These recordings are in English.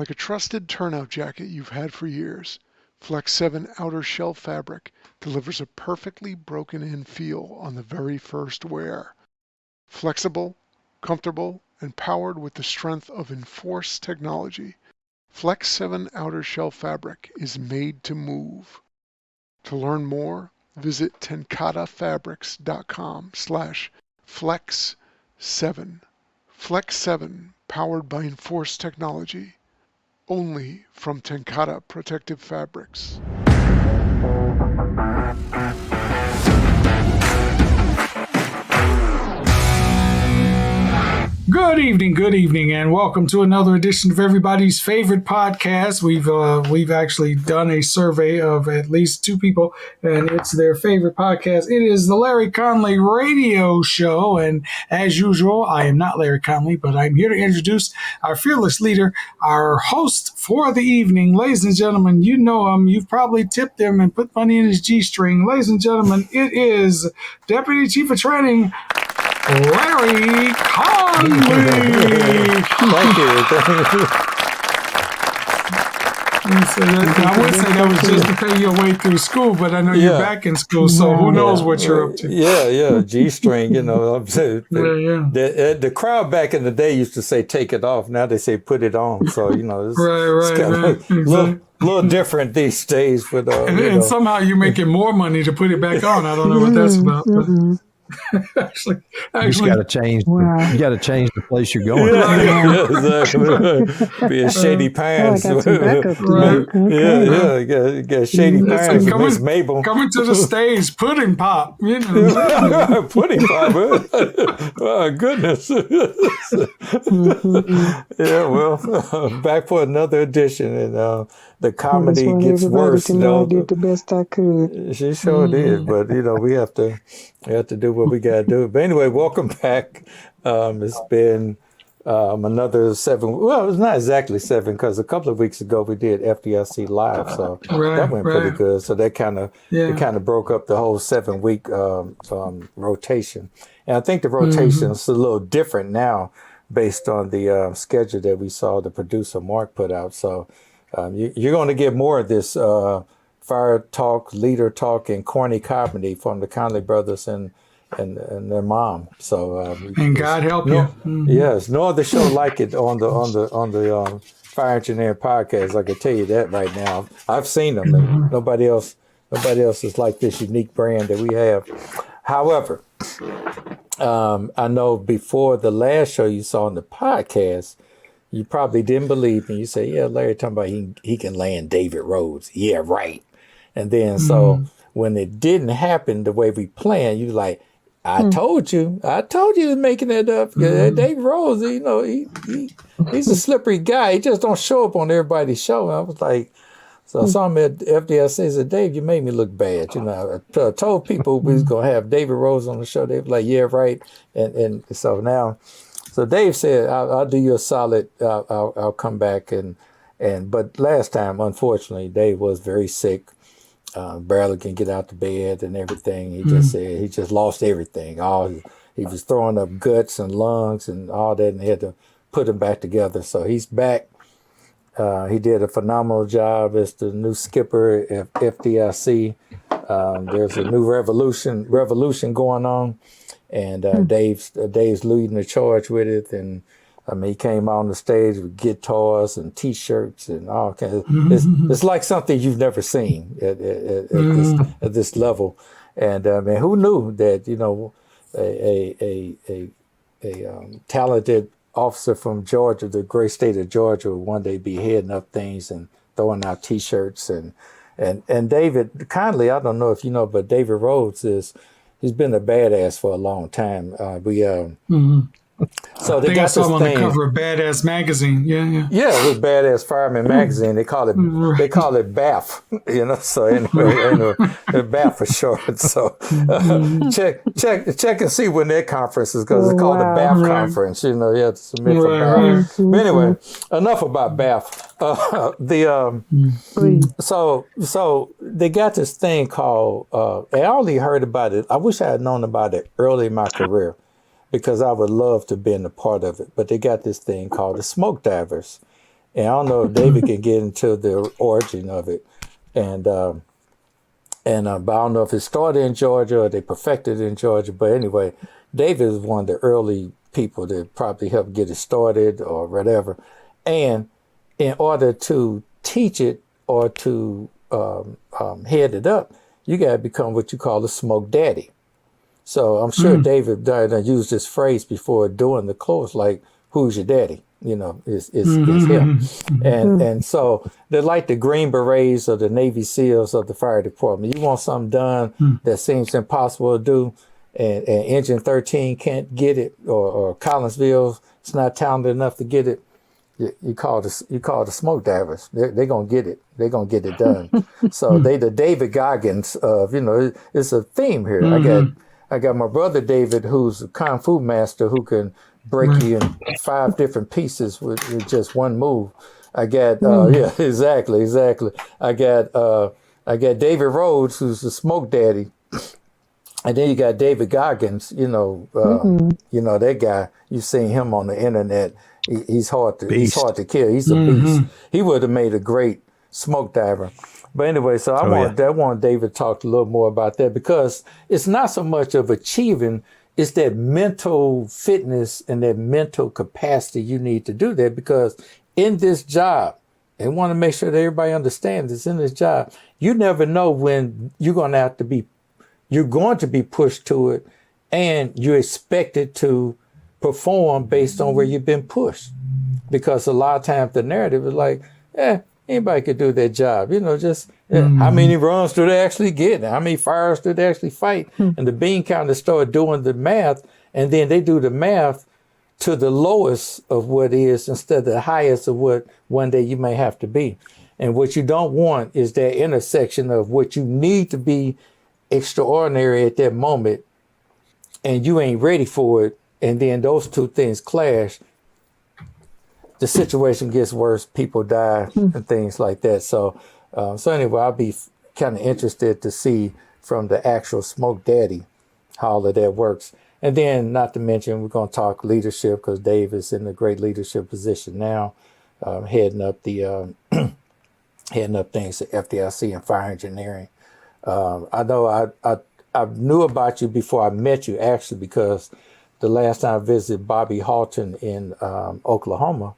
Like a trusted turnout jacket you've had for years, Flex 7 outer shell fabric delivers a perfectly broken-in feel on the very first wear. Flexible, comfortable, and powered with the strength of Enforce technology, Flex 7 outer shell fabric is made to move. To learn more, visit tenkatafabrics.com/flex7. Flex 7, powered by Enforce technology, only from Tenkata Protective Fabrics. Good evening, and welcome to another edition of everybody's favorite podcast. We've actually done a survey of at least two people, and it's their favorite podcast. It is the Larry Conley Radio Show, and as usual, I am not Larry Conley, but I'm here to introduce our fearless leader, our host for the evening. Ladies and gentlemen, you know him. You've probably tipped him and put money in his G-string. Ladies and gentlemen, it is Deputy Chief of Training, Larry Conley. Thank you. I would say that was just to pay your way through school, but I know you're back in school, so who knows what you're up to. G-string, I'm saying. The crowd back in the day used to say, take it off. Now they say, put it on. So, it's kind of a little different these days. But, and somehow you're making more money to put it back on. I don't know what that's about. But. actually, you got to change. You got to change the place you're going. Exactly. Be a Shady Pines. You got Shady Pines. Miss Mabel coming to the stage, Pudding Pop. Pudding Pop. Oh goodness. Back for another edition, and the comedy gets worse. I did the best I could. She sure did, but we have to do what we got to do. But anyway, welcome back. It's been another 7. Well, it's not exactly 7 because a couple of weeks ago we did FDIC live, so that went pretty good. So that kind of broke up the whole 7-week rotation. And I think the rotation is a little different now based on the schedule that we saw the producer Mark put out. So you're going to get more of this fire talk, leader talk, and corny comedy from the Conley brothers and their mom. So and God help you. Yes, no other show like it on the Fire Engineering Podcast. I can tell you that right now. I've seen them, and nobody else is like this unique brand that we have. However, I know before the last show you saw on the podcast, you probably didn't believe me. You say, yeah, Larry talking about he can land David Rhodes. Yeah, right. And then so when it didn't happen the way we planned, you like, I told you he was making that up. David Rhodes, he's a slippery guy. He just don't show up on everybody's show. And I was like, so I saw him at FDIC. I said, Dave, you made me look bad. I told people we was going to have David Rhodes on the show. They were like, yeah, right. And so now, so Dave said, I'll do you a solid. I'll come back but last time, unfortunately, Dave was very sick, barely can get out of bed and everything. He just said he just lost everything. He was throwing up guts and lungs and all that, and they had to put him back together. So he's back. He did a phenomenal job as the new skipper at FDIC. There's a new revolution going on. And Dave's leading the charge with it, and he came on the stage with guitars and T-shirts and all kinds. It's like something you've never seen at this level. And who knew that a talented officer from Georgia, the great state of Georgia, would one day be heading up things and throwing out T-shirts and David Conley. I don't know if you know, but David Rhodes he's been a badass for a long time. So they got saw this him on thing. the cover of Badass Magazine. Yeah, it was Badass Fireman Magazine. They call it BAF. So anyway, BAF for short. So check and see when that conference is, because it's called the BAF conference. You have to submit for BAF. But anyway, enough about BAF. So they got this thing called. I only heard about it. I wish I had known about it early in my career, because I would love to have been a part of it. But they got this thing called the smoke divers. And I don't know if David can get into the origin of it. And but I don't know if it started in Georgia or they perfected it in Georgia. But anyway, David is one of the early people that probably helped get it started or whatever. And in order to teach it or to head it up, you got to become what you call a smoke daddy. So I'm sure David used this phrase before doing the course, like, who's your daddy? You know, it's him. And so they're like the Green Berets or the Navy SEALs of the fire department. You want something done that seems impossible to do, and Engine 13 can't get it, or Collinsville is not talented enough to get it. You call the smoke divers. They're gonna get it. They're gonna get it done. So they the David Goggins of, it's a theme here. I got my brother David, who's a kung fu master who can break you in 5 different pieces with just one move. I got yeah, exactly. I got David Rhodes, who's the smoke daddy, and then you got David Goggins. That guy. You've seen him on the internet. He's hard to kill. He's a beast. He would have made a great smoke diver. But anyway, so I want David to talk a little more about that, because it's not so much of achieving, it's that mental fitness and that mental capacity you need to do that. Because in this job, and want to make sure that everybody understands this, in this job, you never know when you're going to be pushed to it, and you're expected to perform based on where you've been pushed. Because a lot of times the narrative is like, anybody could do that job. How many runs do they actually get? How many fires do they actually fight? And the bean counters start doing the math, and then they do the math to the lowest of what is instead of the highest of what one day you may have to be. And what you don't want is that intersection of what you need to be extraordinary at that moment, and you ain't ready for it. And then those two things clash. The situation gets worse. People die and things like that. So anyway, I'll be kind of interested to see from the actual smoke daddy how all of that works. And then, not to mention, we're going to talk leadership, because Dave is in a great leadership position now, heading up things at FDIC and fire engineering. I know I knew about you before I met you, actually, because the last time I visited Bobby Halton in Oklahoma,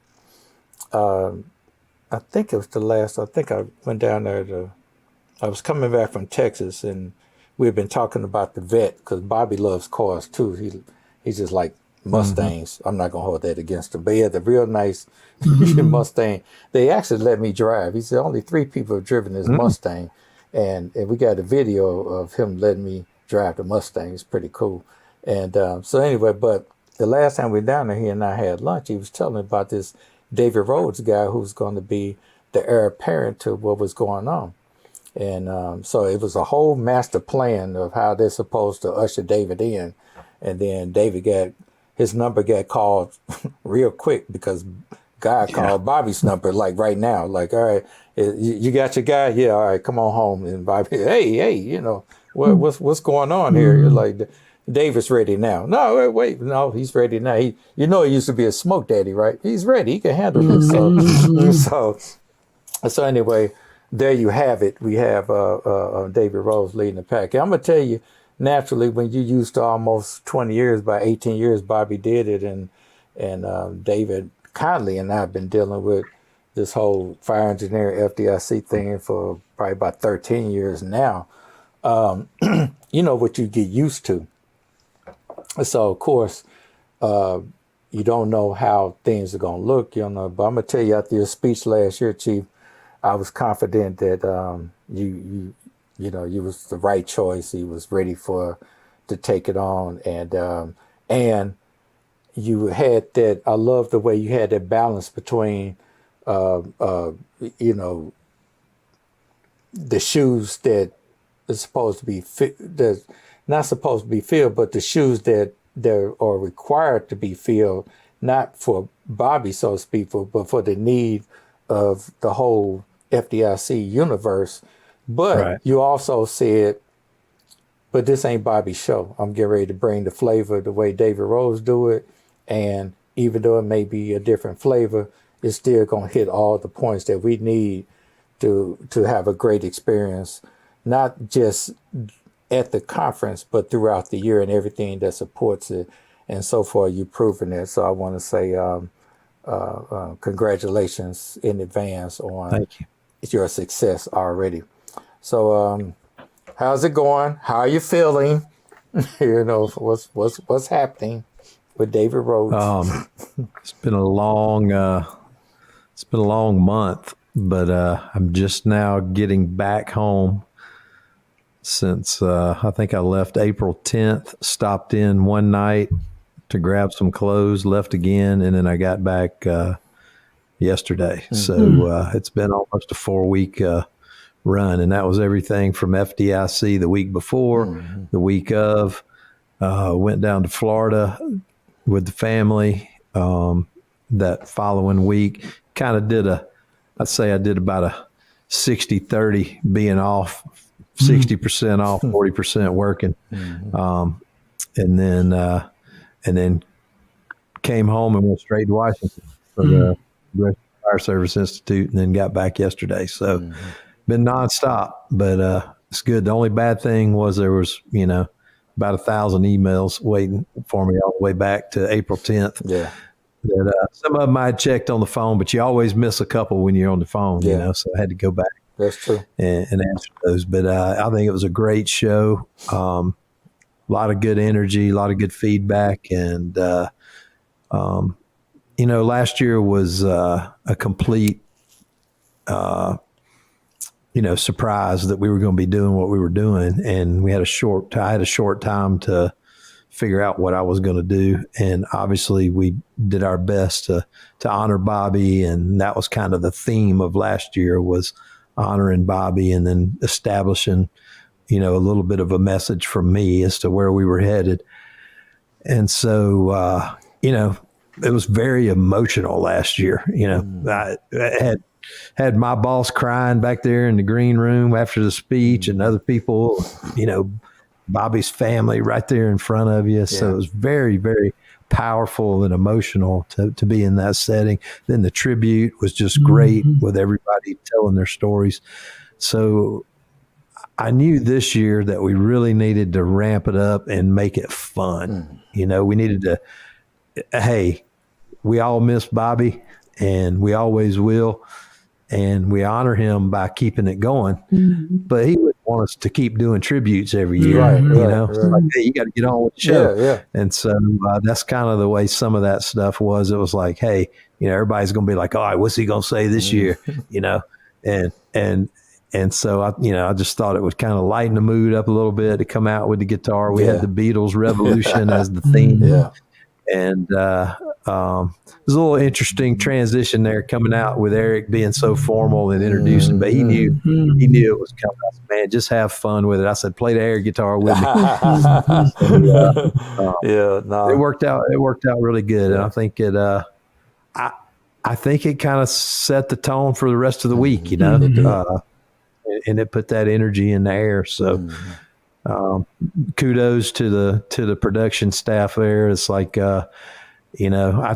I think it was I think I went down there I was coming back from Texas, and we had been talking about the vet, because Bobby loves cars too. He's just like Mustangs. I'm not gonna hold that against him, but yeah, the real nice Mustang. They actually let me drive. He said only 3 people have driven this Mustang, and we got a video of him letting me drive the Mustang. It's pretty cool. And so anyway, but the last time we were down there, he and I had lunch. He was telling me about this David Rhodes guy who's going to be the heir apparent to what was going on. And so it was a whole master plan of how they're supposed to usher David in. And then his number got called real quick, because God called Bobby's number like right now. Like, all right, you got your guy? Yeah, all right, come on home. And Bobby, hey, what's going on here? You're like, David's ready now. No, wait, no, he's ready now. He used to be a smoke daddy, right? He's ready. He can handle this. So anyway, there you have it. We have David Rhodes leading the pack. I'm gonna tell you, naturally, when you used to almost 20 years, by 18 years, Bobby did it, and David Conley and I have been dealing with this whole fire engineer FDIC thing for probably about 13 years now. You know what you get used to. So, of course, you don't know how things are going to look, but I'm going to tell you, after your speech last year, Chief, I was confident that you was the right choice. He was ready to take it on. And you had that, I love the way you had that balance between, the shoes that are supposed to be not supposed to be filled, but the shoes that are required to be filled, not for Bobby, so to speak, but for the need of the whole FDIC universe. But you also said, but this ain't Bobby's show. I'm getting ready to bring the flavor the way David Rhodes do it. And even though it may be a different flavor, it's still going to hit all the points that we need to have a great experience, not just at the conference, but throughout the year and everything that supports it. And so far, you've proven it. So I want to say congratulations in advance on Thank you. your success already. So how's it going? How are you feeling? What's happening with David Rhodes? It's been a long month, but I'm just now getting back home since I think I left April 10th, stopped in one night to grab some clothes, left again, and then I got back yesterday. Mm-hmm. So it's been almost a 4-week run, and that was everything from FDIC the week before, mm-hmm. the week of, went down to Florida with the family that following week. Kind of I'd say I did about a 60-30 being off, 60% off, 40% working. Mm-hmm. And then came home and went straight to Washington for the Fire Service Institute, and then got back yesterday. So been nonstop, but it's good. The only bad thing was there was, about 1,000 emails waiting for me all the way back to April 10th. Yeah. That, some of them I checked on the phone, but you always miss a couple when you're on the phone, so I had to go back. That's true. And answer those. But I think it was a great show. A lot of good energy, a lot of good feedback. And, last year was a complete, surprise that we were going to be doing what we were doing. And I had a short time to figure out what I was going to do. And obviously we did our best to honor Bobby. And that was kind of the theme of last year, was honoring Bobby and then establishing, a little bit of a message from me as to where we were headed. And so, it was very emotional last year. I had my boss crying back there in the green room after the speech, and other people, Bobby's family right there in front of you. Yeah. So it was very, very powerful and emotional to be in that setting. Then the tribute was just great with everybody telling their stories. So I knew this year that we really needed to ramp it up and make it fun. We needed to, hey, we all miss Bobby and we always will. And we honor him by keeping it going, but he would want us to keep doing tributes every year, right. Like, hey, you got to get on with the show. Yeah. And so that's kind of the way some of that stuff was. It was like, hey, everybody's going to be like, all right, what's he going to say this year? And so I just thought it would kind of lighten the mood up a little bit to come out with the guitar. We had the Beatles Revolution as the theme. Yeah. And it was a little interesting transition there, coming out with Eric being so formal and introducing, but he knew it was coming. I said, man, just have fun with it. I said, play the air guitar with me. It worked out. It worked out really good, and I think I think it kind of set the tone for the rest of the week, and it put that energy in the air. So. Kudos to the production staff there. It's like, I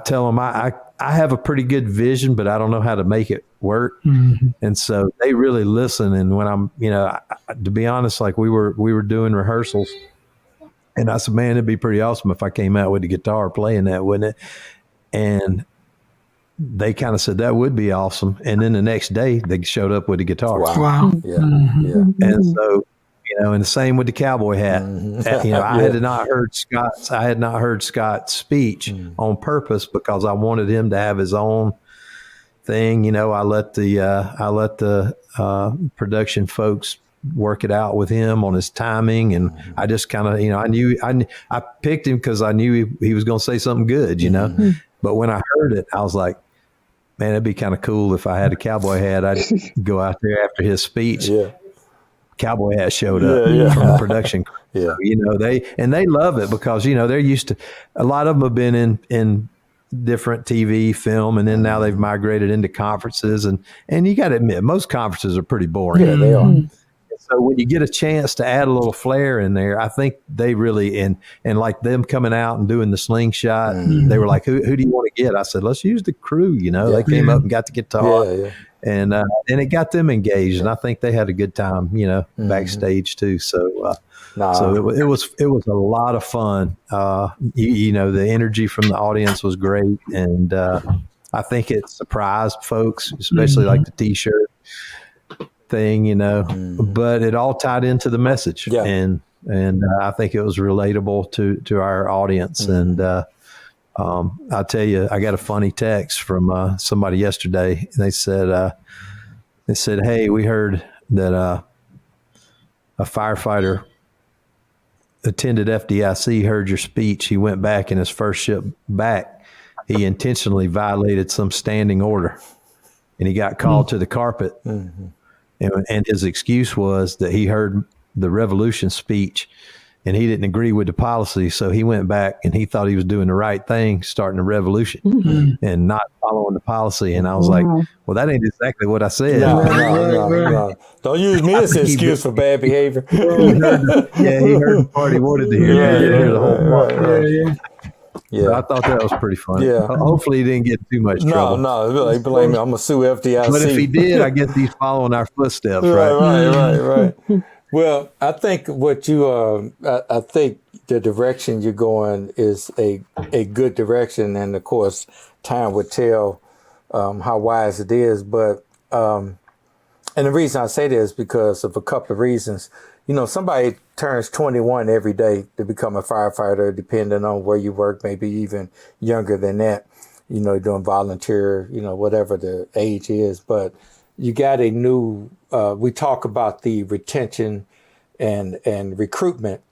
tell them I have a pretty good vision, but I don't know how to make it work. And so they really listen. And when I'm, to be honest, like we were doing rehearsals, and I said, man, it'd be pretty awesome if I came out with the guitar playing that, wouldn't it? And they kind of said that would be awesome. And then the next day they showed up with the guitar. Wow. Yeah. And so, and the same with the cowboy hat. I had not heard Scott's speech on purpose because I wanted him to have his own thing. I let the production folks work it out with him on his timing, and I just kind of, I picked him because I knew he was going to say something good, But when I heard it, I was like, man, it'd be kind of cool if I had a cowboy hat. I'd go out there after his speech. Yeah. Cowboy hat showed up from the production. Yeah. They love it because, they're used to, a lot of them have been in different TV, film, and then now they've migrated into conferences. And you got to admit, most conferences are pretty boring. Yeah, they are. so when you get a chance to add a little flair in there, I think they really, and like them coming out and doing the slingshot, they were like, who do you want to get? I said, let's use the crew. You know, they came up and got the guitar, and it got them engaged, and I think they had a good time. You know, backstage too. So. So it was a lot of fun. You know, the energy from the audience was great, and I think it surprised folks, especially like the T-shirt thing. You know, but it all tied into the message, and I think it was relatable to our audience. And I'll tell you, I got a funny text from somebody yesterday. They said, "Hey, we heard that a firefighter attended FDIC, heard your speech. He went back, in his first ship back, he intentionally violated some standing order, and he got called to the carpet. And his excuse was that he heard the revolution speech and he didn't agree with the policy. So he went back and he thought he was doing the right thing, starting a revolution and not following the policy." And I was like, well, that ain't exactly what I said. No. Don't use me as an excuse for bad behavior. He heard the part he wanted to hear. He didn't hear the whole part. So I thought that was pretty funny. Hopefully he didn't get too much trouble. No, blame me. I'm gonna sue FDIC. But if he did, I guess he's following our footsteps, right. Well, I think I think the direction you're going is a good direction, and of course, time would tell how wise it is. But and the reason I say this is because of a couple of reasons. You know, somebody turns 21 every day to become a firefighter, depending on where you work, maybe even younger than that. You know, doing volunteer, you know, whatever the age is. But you got a new, we talk about the retention and recruitment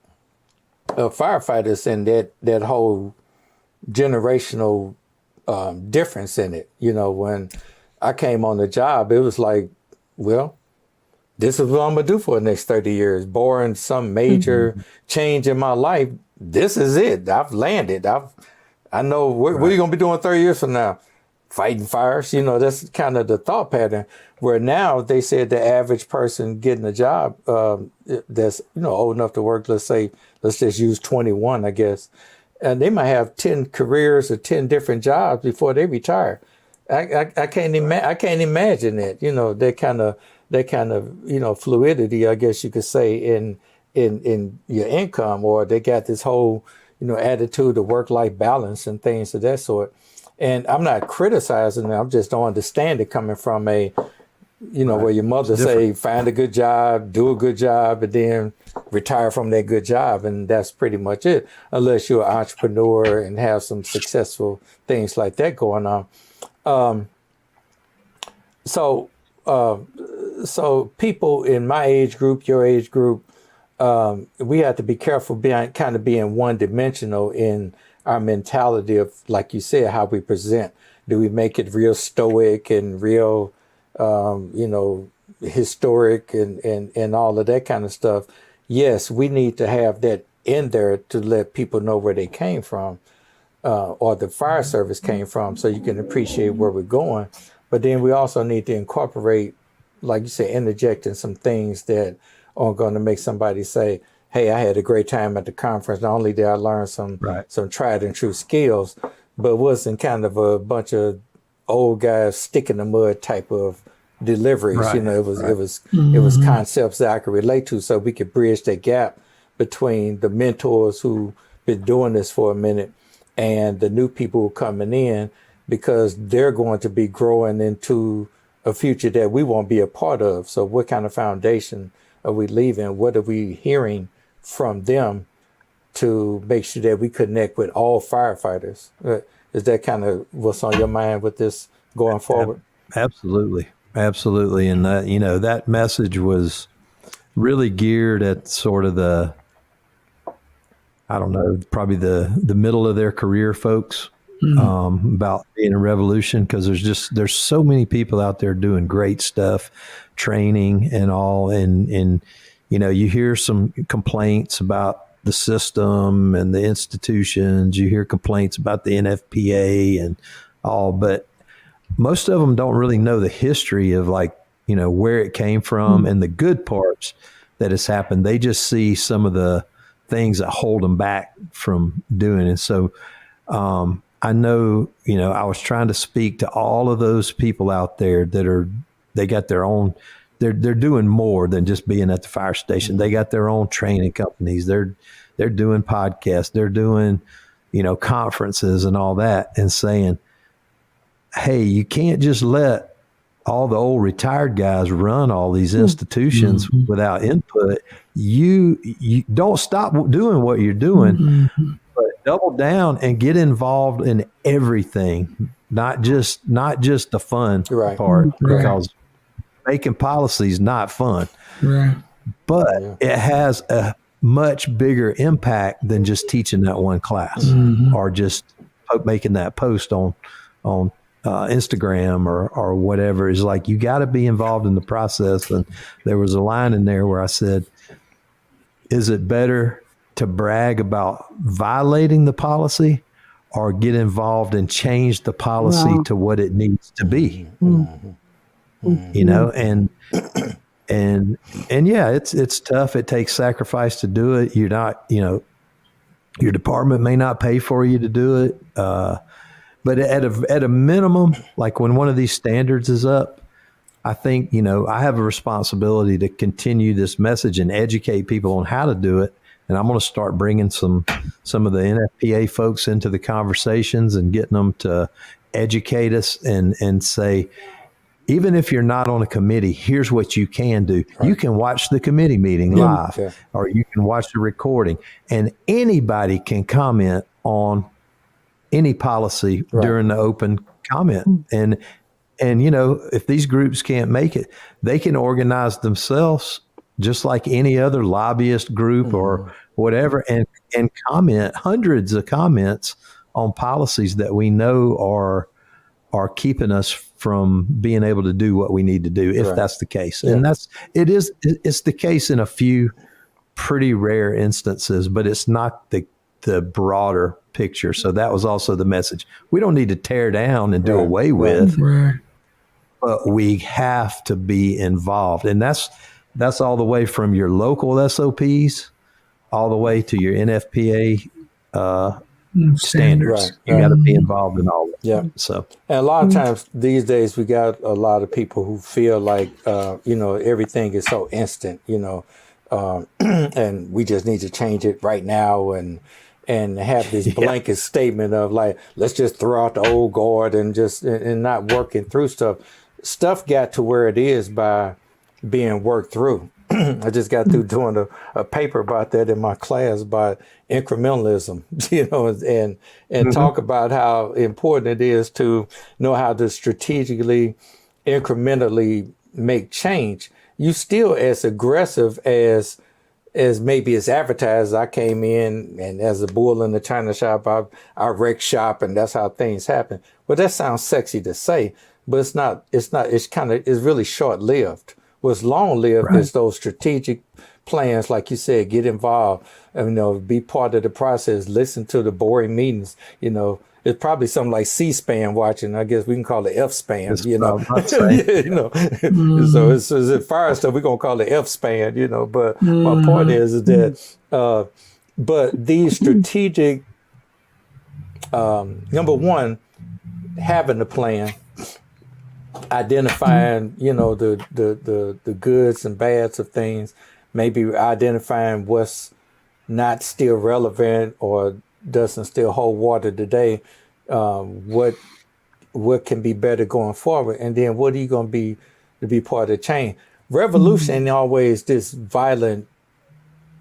of firefighters, and that whole generational difference in it. You know, when I came on the job, it was like, well, this is what I'm going to do for the next 30 years. Barring some major change in my life, this is it. I've landed. I know what are you going to be doing 30 years from now? Fighting fires. You know, that's kind of the thought pattern. Where now they said the average person getting a job that's, you know, old enough to work, let's just use 21, I guess. And they might have 10 careers or 10 different jobs before they retire. I can't imagine it. You know, that kind of you know, fluidity, I guess you could say, in your income, or they got this whole, you know, attitude of work-life balance and things of that sort. And I'm not criticizing them. I just don't understand it coming from a, you know, where your mother say, find a good job, do a good job, and then retire from that good job. And that's pretty much it, unless you're an entrepreneur and have some successful things like that going on. So people in my age group, your age group, we have to be careful being one-dimensional in our mentality of, like you said, how we present. Do we make it real stoic and real, you know, historic and all of that kind of stuff? Yes, we need to have that in there to let people know where they came from, or the fire service came from, so you can appreciate where we're going. But then we also need to incorporate, like you said, interjecting some things that are going to make somebody say, hey, I had a great time at the conference. Not only did I learn some tried and true skills, but wasn't kind of a bunch of old guys stick in the mud type of deliveries. You know, it was concepts that I could relate to, so we could bridge that gap between the mentors who been doing this for a minute and the new people coming in, because they're going to be growing into a future that we won't be a part of. So what kind of foundation are we leaving? What are we hearing from them to make sure that we connect with all firefighters? Is that kind of what's on your mind with this going forward? Absolutely. And you know, that message was really geared at sort of the, I don't know, probably the middle of their career folks. About being a revolution, because there's so many people out there doing great stuff, training and all, and you know, you hear some complaints about the system and the institutions, you hear complaints about the NFPA and all, but most of them don't really know the history of, like, you know, where it came from and the good parts that has happened. They just see some of the things that hold them back from doing. And so I know, I was trying to speak to all of those people out there they got their own, they're doing more than just being at the fire station. They got their own training companies. They're doing podcasts. They're doing, conferences and all that, and saying, hey, you can't just let all the old retired guys run all these institutions without input. You don't stop doing what you're doing, but double down and get involved in everything, not just the fun part, because making policy is not fun. Right. But it has a much bigger impact than just teaching that one class or just making that post on Instagram or whatever. Is like, you got to be involved in the process. And there was a line in there where I said, is it better to brag about violating the policy or get involved and change the policy to what it needs to be? And yeah, it's tough. It takes sacrifice to do it. You're not, your department may not pay for you to do it. But at a minimum, like when one of these standards is up, I think, I have a responsibility to continue this message and educate people on how to do it. And I'm going to start bringing some of the NFPA folks into the conversations and getting them to educate us and say, even if you're not on a committee, here's what you can do. Right. You can watch the committee meeting live, or you can watch the recording, and anybody can comment on any policy during the open comment. And if these groups can't make it, they can organize themselves just like any other lobbyist group or whatever, and comment hundreds of comments on policies that we know are keeping us from being able to do what we need to do, if that's the case. And it's the case in a few pretty rare instances, but it's not the broader picture. So that was also the message. We don't need to tear down and do away with, but we have to be involved. And that's all the way from your local SOPs all the way to your NFPA standards. You got to be involved in all of it. Yeah. So, and a lot of times these days we got a lot of people who feel like everything is so instant, and we just need to change it right now and have this blanket statement of like, let's just throw out the old guard and not working through stuff. Stuff got to where it is by being worked through. I just got through doing a paper about that in my class about incrementalism, and talk about how important it is to know how to strategically, incrementally make change. You still as aggressive as maybe it's advertised. I came in and as a bull in the china shop, I wreck shop, and that's how things happen. Well, that sounds sexy to say, but it's not. It's really short lived. What's long-lived is those strategic plans, like you said, get involved, be part of the process, listen to the boring meetings. It's probably something like C-SPAN watching. I guess we can call it F-SPAN, So it's at fire stuff, we're going to call it F-SPAN, But my point is that, but these strategic, number one, having a plan, identifying, the goods and bads of things, maybe identifying what's not still relevant or doesn't still hold water today, what can be better going forward, and then what are you going to be part of the change. Revolution ain't always this violent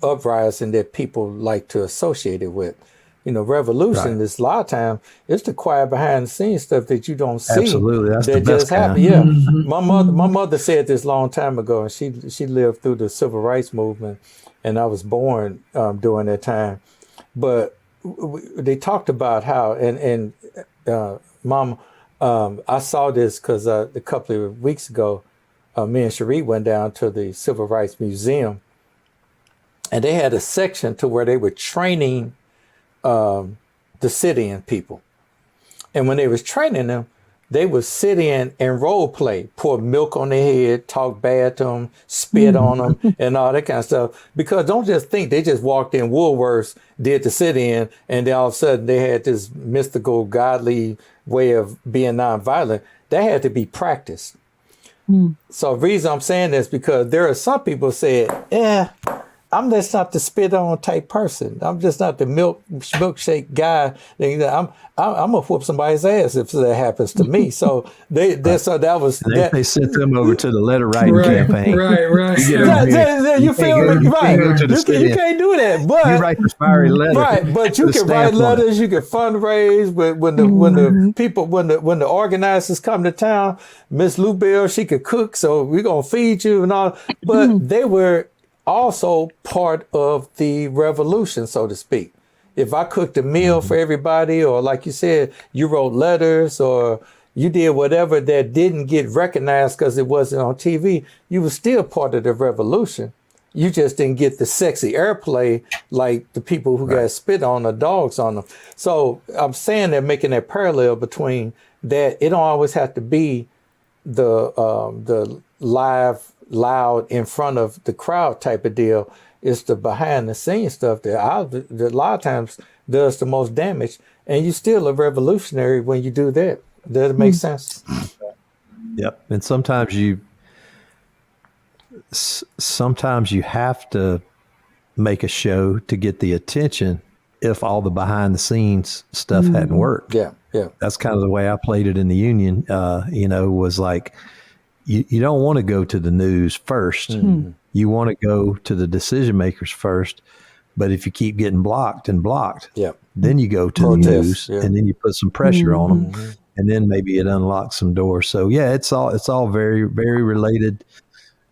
uprising that people like to associate it with. Revolution is a lot of time, it's the quiet behind the scenes stuff that you don't see. Absolutely. That's that the best just happened. Yeah. My mother said this a long time ago, and she lived through the civil rights movement, and I was born during that time. But they talked about how, and Mom, I saw this because a couple of weeks ago, me and Cherie went down to the Civil Rights Museum, and they had a section to where they were training the sit-in people. And when they was training them, they would sit in and role play, pour milk on their head, talk bad to them, spit on them, and all that kind of stuff. Because don't just think they just walked in Woolworths, did the sit in, and then all of a sudden they had this mystical, godly way of being nonviolent. That had to be practiced. So the reason I'm saying this because there are some people say, I'm just not the spit on type person. I'm just not the milkshake guy. I'm gonna whoop somebody's ass if that happens to me. So they sent them over to the letter writing campaign. Right. You feel me? Right. You can't do that. But you write the fiery letter. Right. But you can write letters. You can fundraise. But when the organizers come to town, Miss Lou Bell, she could cook. So we're gonna feed you and all. But they were also part of the revolution, so to speak. If I cooked a meal for everybody, or like you said, you wrote letters, or you did whatever that didn't get recognized because it wasn't on TV, you were still part of the revolution. You just didn't get the sexy airplay like the people who got spit on or dogs on them. So I'm saying that, making that parallel between that, it don't always have to be the live, loud in front of the crowd type of deal. It's the behind the scenes stuff that a lot of times does the most damage, and you still a revolutionary when you do that. Does it make sense? Yep. And sometimes you have to make a show to get the attention if all the behind the scenes stuff hadn't worked. Yeah. That's kind of the way I played it in the union. Was like, you don't want to go to the news first. You want to go to the decision makers first. But if you keep getting blocked, then you go to the news, and then you put some pressure on them, and then maybe it unlocks some doors. So yeah, it's all very, very related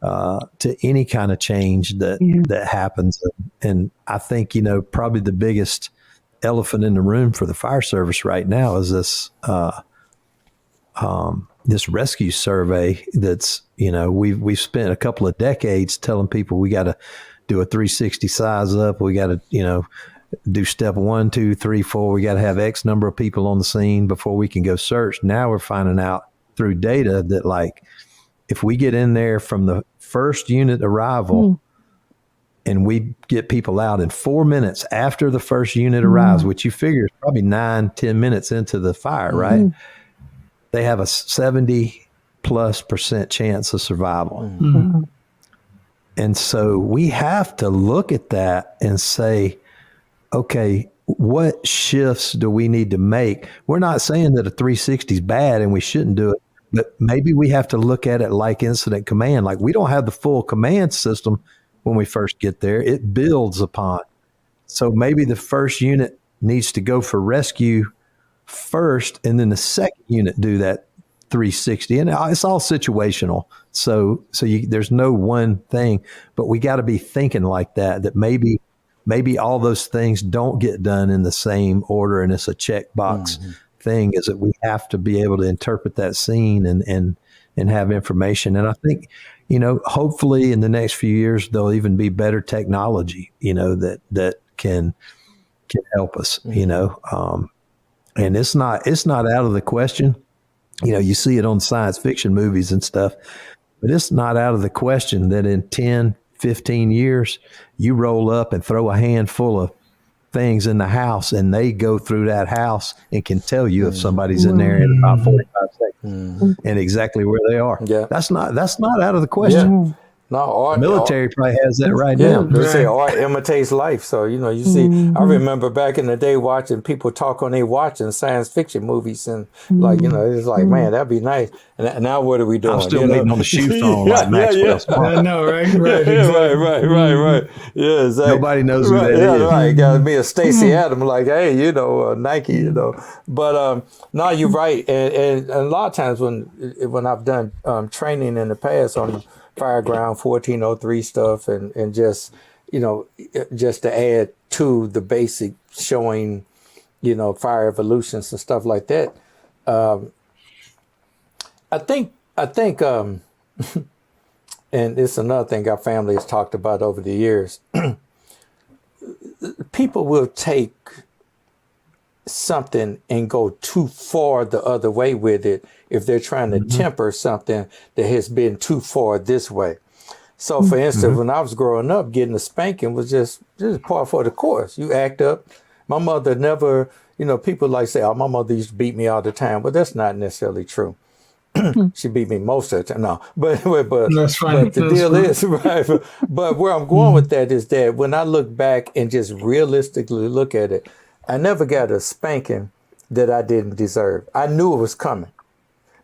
to any kind of change that happens. And I think, probably the biggest elephant in the room for the fire service right now is this rescue survey that's, we've spent a couple of decades telling people we got to do a 360 size up. We got to, do step 1, 2, 3, 4. We got to have X number of people on the scene before we can go search. Now we're finding out through data that, like, if we get in there from the first unit arrival and we get people out in 4 minutes after the first unit arrives, which you figure is probably 9-10 minutes into the fire, right? They have a 70+% chance of survival. And so we have to look at that and say, okay, what shifts do we need to make? We're not saying that a 360 is bad and we shouldn't do it, but maybe we have to look at it like incident command. Like, we don't have the full command system when we first get there. It builds upon. So maybe the first unit needs to go for rescue first, and then the second unit do that 360. And it's all situational. So there's no one thing, but we got to be thinking like that maybe all those things don't get done in the same order, and it's a checkbox thing. Is that we have to be able to interpret that scene and have information. And I think, hopefully in the next few years, there'll even be better technology, that can help us, and it's not out of the question. You see it on science fiction movies and stuff, but it's not out of the question that in 10, 15 years, you roll up and throw a handful of things in the house, and they go through that house and can tell you if somebody's in there in about 45 seconds and exactly where they are. Yeah. That's not out of the question. Yeah. No, art, military probably has that right now. They say art imitates life. So, you see, I remember back in the day watching people talk on their watching science fiction movies, and it's like, man, that'd be nice. And now what are we doing? I'm still waiting on the shoe phone like Maxwell Smart. I know, right? Right. Right. Yeah, exactly. Nobody knows who that is. Right. Got to be a Stacey Adams, like, hey, Nike, But no, you're right. And a lot of times when I've done training in the past on Fireground 1403 stuff and just just to add to the basic showing fire evolutions and stuff like that, I think and it's another thing our family has talked about over the years. People will take something and go too far the other way with it if they're trying to temper something that has been too far this way. So, for instance, when I was growing up, getting a spanking was just part for the course. You act up. My mother never, people like say, oh, my mother used to beat me all the time. But that's not necessarily true. She beat me most of the time. No, but That's fine. but the deal is, right, but where I'm going with that is that when I look back and just realistically look at it, I never got a spanking that I didn't deserve. I knew it was coming.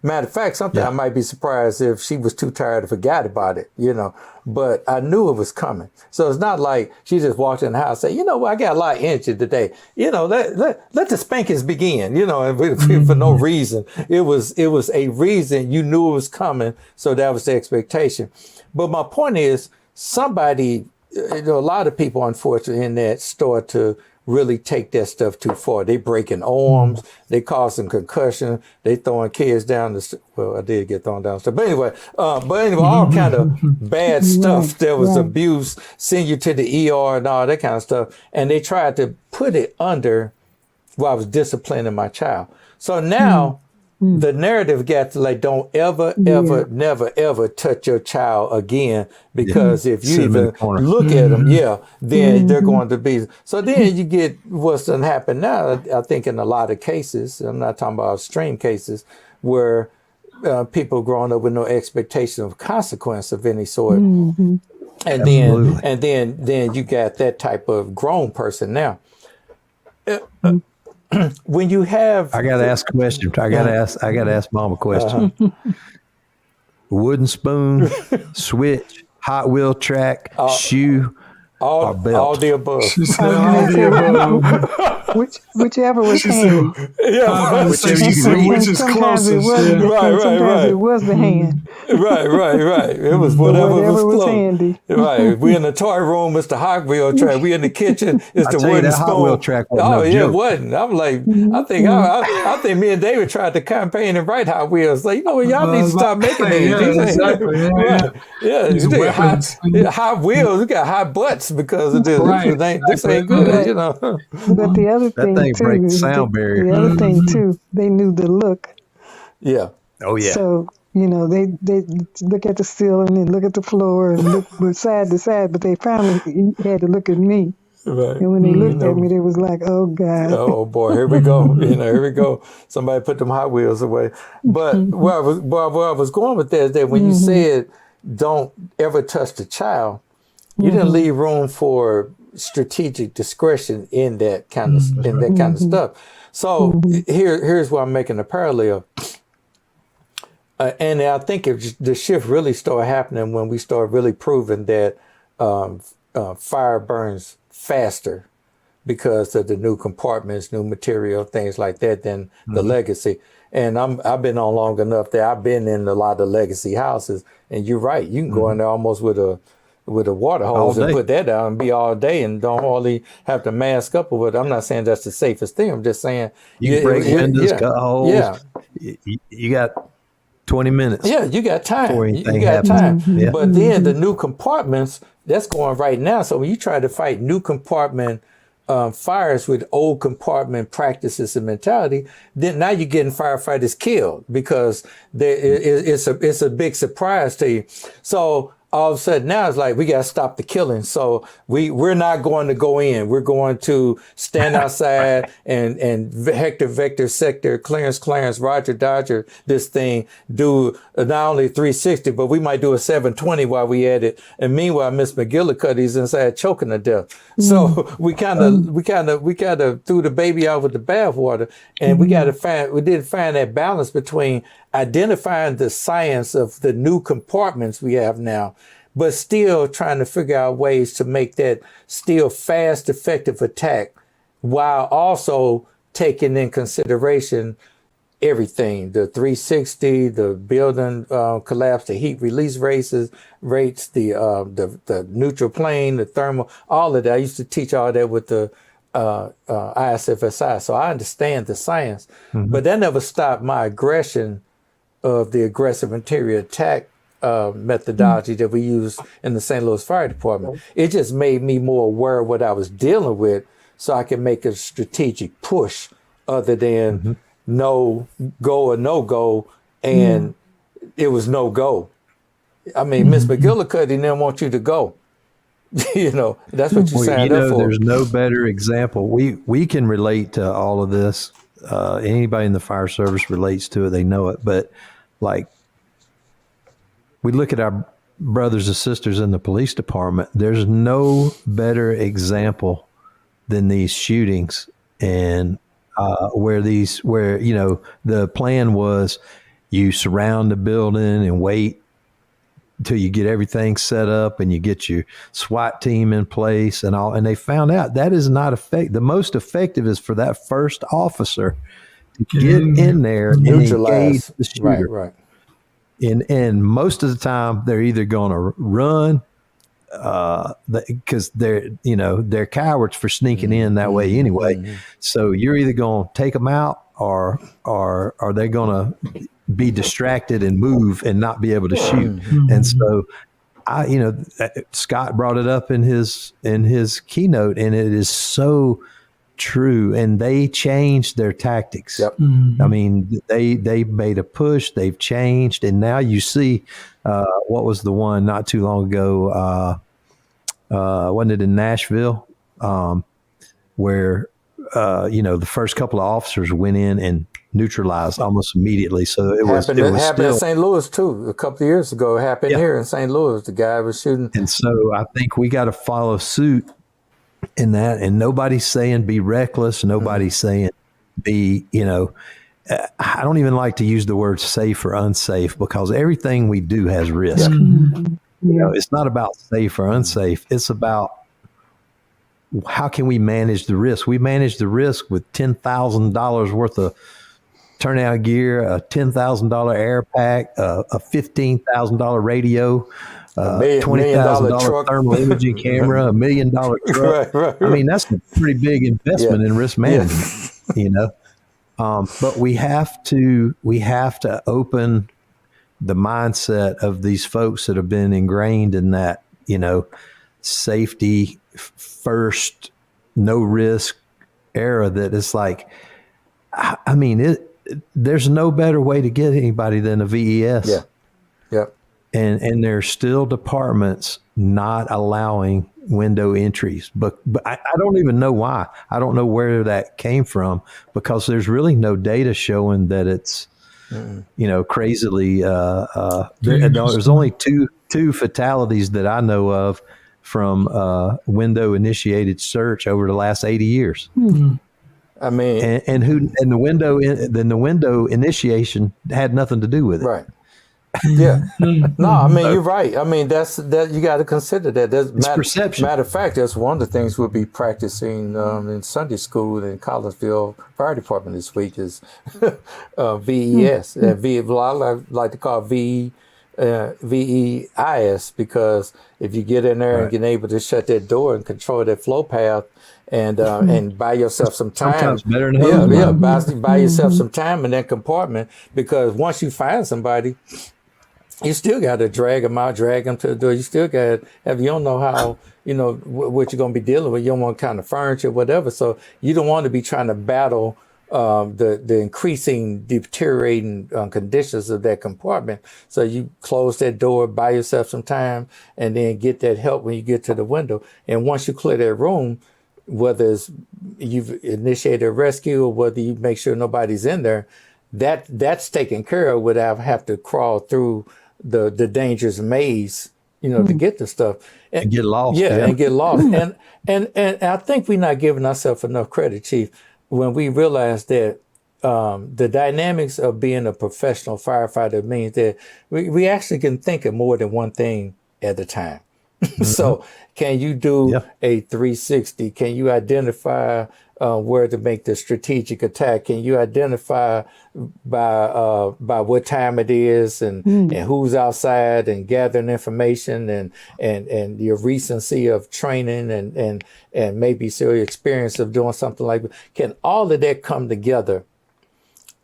Matter of fact, sometimes I might be surprised if she was too tired to forget about it, but I knew it was coming. So it's not like she just walked in the house and say, I got a lot of energy today. Let the spankings begin, and for no reason. It was a reason. You knew it was coming. So that was the expectation. But my point is somebody, a lot of people, unfortunately, in that start to really take that stuff too far. They breaking arms, they causing concussion, they throwing kids down the well, I did get thrown down the stairs. But anyway, all kind of bad stuff. There was abuse, send you to the ER and all that kind of stuff. And they tried to put it under while I was disciplining my child. So now the narrative got to like, don't ever, never, ever touch your child again, because if you even look at them, then they're going to be. So then you get what's going to happen now, I think in a lot of cases, I'm not talking about extreme cases, where people growing up with no expectation of consequence of any sort. And then you got that type of grown person now. When you have, I gotta ask a question. I gotta ask Mom a question. Wooden spoon, switch, Hot Wheel track, shoe, or belt? All the above. Whichever was hand. Which is closest. Sometimes it was the hand. Right. It was whatever was close. Handy. Right. We in the toy room, it's the Hot Wheel track. We in the kitchen, it's the wooden spoon. Hot Wheel track It wasn't. I'm like, I think me and David tried to campaign and write Hot Wheels. Like, y'all need to stop making these. Exactly. Hot Wheels. We got hot butts because of this. This ain't good, But the other thing too, breaks the sound barrier. The other thing too, they knew the look. Yeah. Oh yeah. So they look at the ceiling and look at the floor and look from side to side, but they finally had to look at me. Right. And when they looked at me, they was like, "Oh God." Oh boy, here we go. Here we go. Somebody put them Hot Wheels away. But where I was going with that is that when you said don't ever touch the child, you didn't leave room for strategic discretion in that kind of stuff. So here's where I'm making a parallel. And I think the shift really started happening when we started really proving that fire burns faster because of the new compartments, new material, things like that than the legacy. And I've been on long enough that I've been in a lot of legacy houses. And you're right, you can go in there almost with a water hose and put that down and be all day and don't hardly have to mask up with it. I'm not saying that's the safest thing. I'm just saying you break windows, cut holes. Yeah. You got 20 minutes. Yeah, you got time. You got happens. time. Yeah. But then the new compartments, that's going right now. So when you try to fight new compartment fires with old compartment practices and mentality, then now you're getting firefighters killed because it's a big surprise to you. So all of a sudden now it's like, we got to stop the killing. So we're not going to go in. We're going to stand outside and Hector, Vector, Sector, Clarence, Roger, Dodger, this thing, do not only 360, but we might do a 720 while we at it. And meanwhile, Miss McGillicuddy's inside choking to death. So we kind of threw the baby out with the bathwater, and we did find that balance between identifying the science of the new compartments we have now, but still trying to figure out ways to make that still fast, effective attack while also taking in consideration everything, the 360, the building collapse, the heat release rates, the neutral plane, the thermal, all of that. I used to teach all that with the ISFSI. So I understand the science, but that never stopped my aggression of the aggressive interior attack methodology that we use in the St. Louis Fire Department. It just made me more aware of what I was dealing with so I could make a strategic push other than no go or no go, Yeah. and it was no go. I mean, Miss McGillicuddy didn't want you to go. You know, that's what you Well, signed up for. there's no better example. We can relate to all of this. Anybody in the fire service relates to it. They know it. But like, we look at our brothers and sisters in the police department. There's no better example than these shootings, and where the plan was you surround the building and wait until you get everything set up and you get your SWAT team in place and all. And they found out that is not effective. The most effective is for that first officer to get in there and engage Neutralize. the shooter. Right. And most of the time they're either going to run because they're cowards for sneaking in that way anyway. So you're either going to take them out or are they going to be distracted and move and not be able to shoot. And so Scott brought it up in his keynote, and it is so true. And they changed their tactics. Yep. I mean, they made a push, they've changed. And now you see, what was the one not too long ago? Wasn't it in Nashville? Where, the first couple of officers went in and neutralized almost immediately. So it happened in St. Louis too. A couple of years ago, it happened here in St. Louis. The guy was shooting. And so I think we got to follow suit in that. And nobody's saying be reckless. Nobody's saying be, I don't even like to use the word safe or unsafe, because everything we do has risk. It's not about safe or unsafe. It's about how can we manage the risk? We manage the risk with $10,000 worth of turnout gear, a $10,000 air pack, a $15,000 radio, $20,000 thermal imaging camera, $1 million truck. Right. I mean, that's a pretty big investment in risk management, but we have to open the mindset of these folks that have been ingrained in that, safety first, no risk era, that it's like, I mean, there's no better way to get anybody than a VES. Yeah. And there's still departments not allowing window entries, but I don't even know why. I don't know where that came from, because there's really no data showing that it's, crazily, there's only two fatalities that I know of from window initiated search over the last 80 years. I mean, and the window initiation had nothing to do with it. Right. Yeah. No, I mean, you're right. I mean, that you got to consider that. It's perception. Matter of fact, that's one of the things we'll be practicing in Sunday school in Collinsville Fire Department this week is VES. I like to call VEIS, because if you get in there and get able to shut that door and control that flow path, and buy yourself some time. Sometimes better than buy yourself some time in that compartment, because once you find somebody, you still got to drag them out, drag them to the door. You still got to you don't know how, what you're going to be dealing with. You don't want kind of furniture, whatever. So you don't want to be trying to battle the increasing deteriorating conditions of that compartment. So you close that door, buy yourself some time, and then get that help when you get to the window. And once you clear that room, whether it's you've initiated a rescue or whether you make sure nobody's in there, that's taken care of without have to crawl through the dangerous maze, to get the stuff and get lost. And get lost. And I think we're not giving ourselves enough credit, Chief, when we realize that the dynamics of being a professional firefighter means that we actually can think of more than one thing at a time. So can you do a 360? Can you identify where to make the strategic attack? Can you identify by what time it is and who's outside and gathering information and your recency of training and maybe your experience of doing something like that? Can all of that come together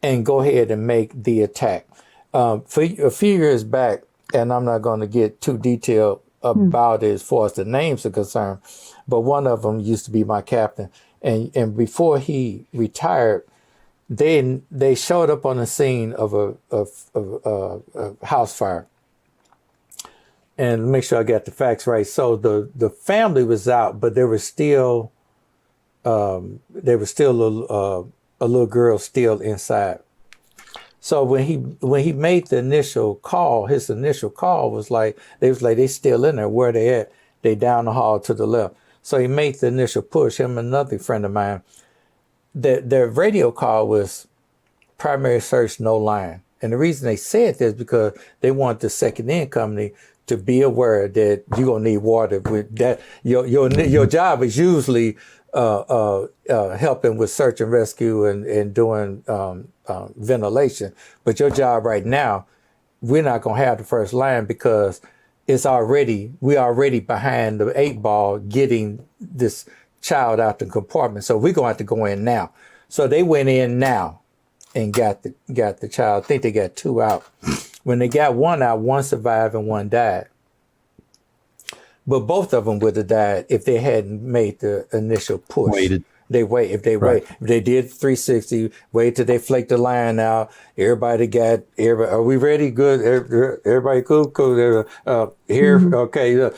and go ahead and make the attack? For a few years back, and I'm not going to get too detailed about it as far as the names are concerned, but one of them used to be my captain, and before he retired, they showed up on the scene of a house fire. And make sure I got the facts right. So the family was out, but there was still a little girl still inside. So when he made the initial call, his initial call was like they still in there. Where they at? They down the hall to the left. So he made the initial push. Him and another friend of mine. The radio call was primary search, no line. And the reason they said this because they want the second in company to be aware that you're gonna need water. With that, your job is usually helping with search and rescue and doing ventilation. But your job right now, we're not gonna have the first line because we already behind the 8 ball getting this child out the compartment. So we're gonna have to go in now. So they went in now and got the child. I think they got 2 out. When they got 1 out, 1 survived and 1 died. But both of them would have died if they hadn't made the initial push. Waited. If they did 360, wait till they flake the line out. Everybody, are we ready? Good. Everybody cool? Cool. Here, okay.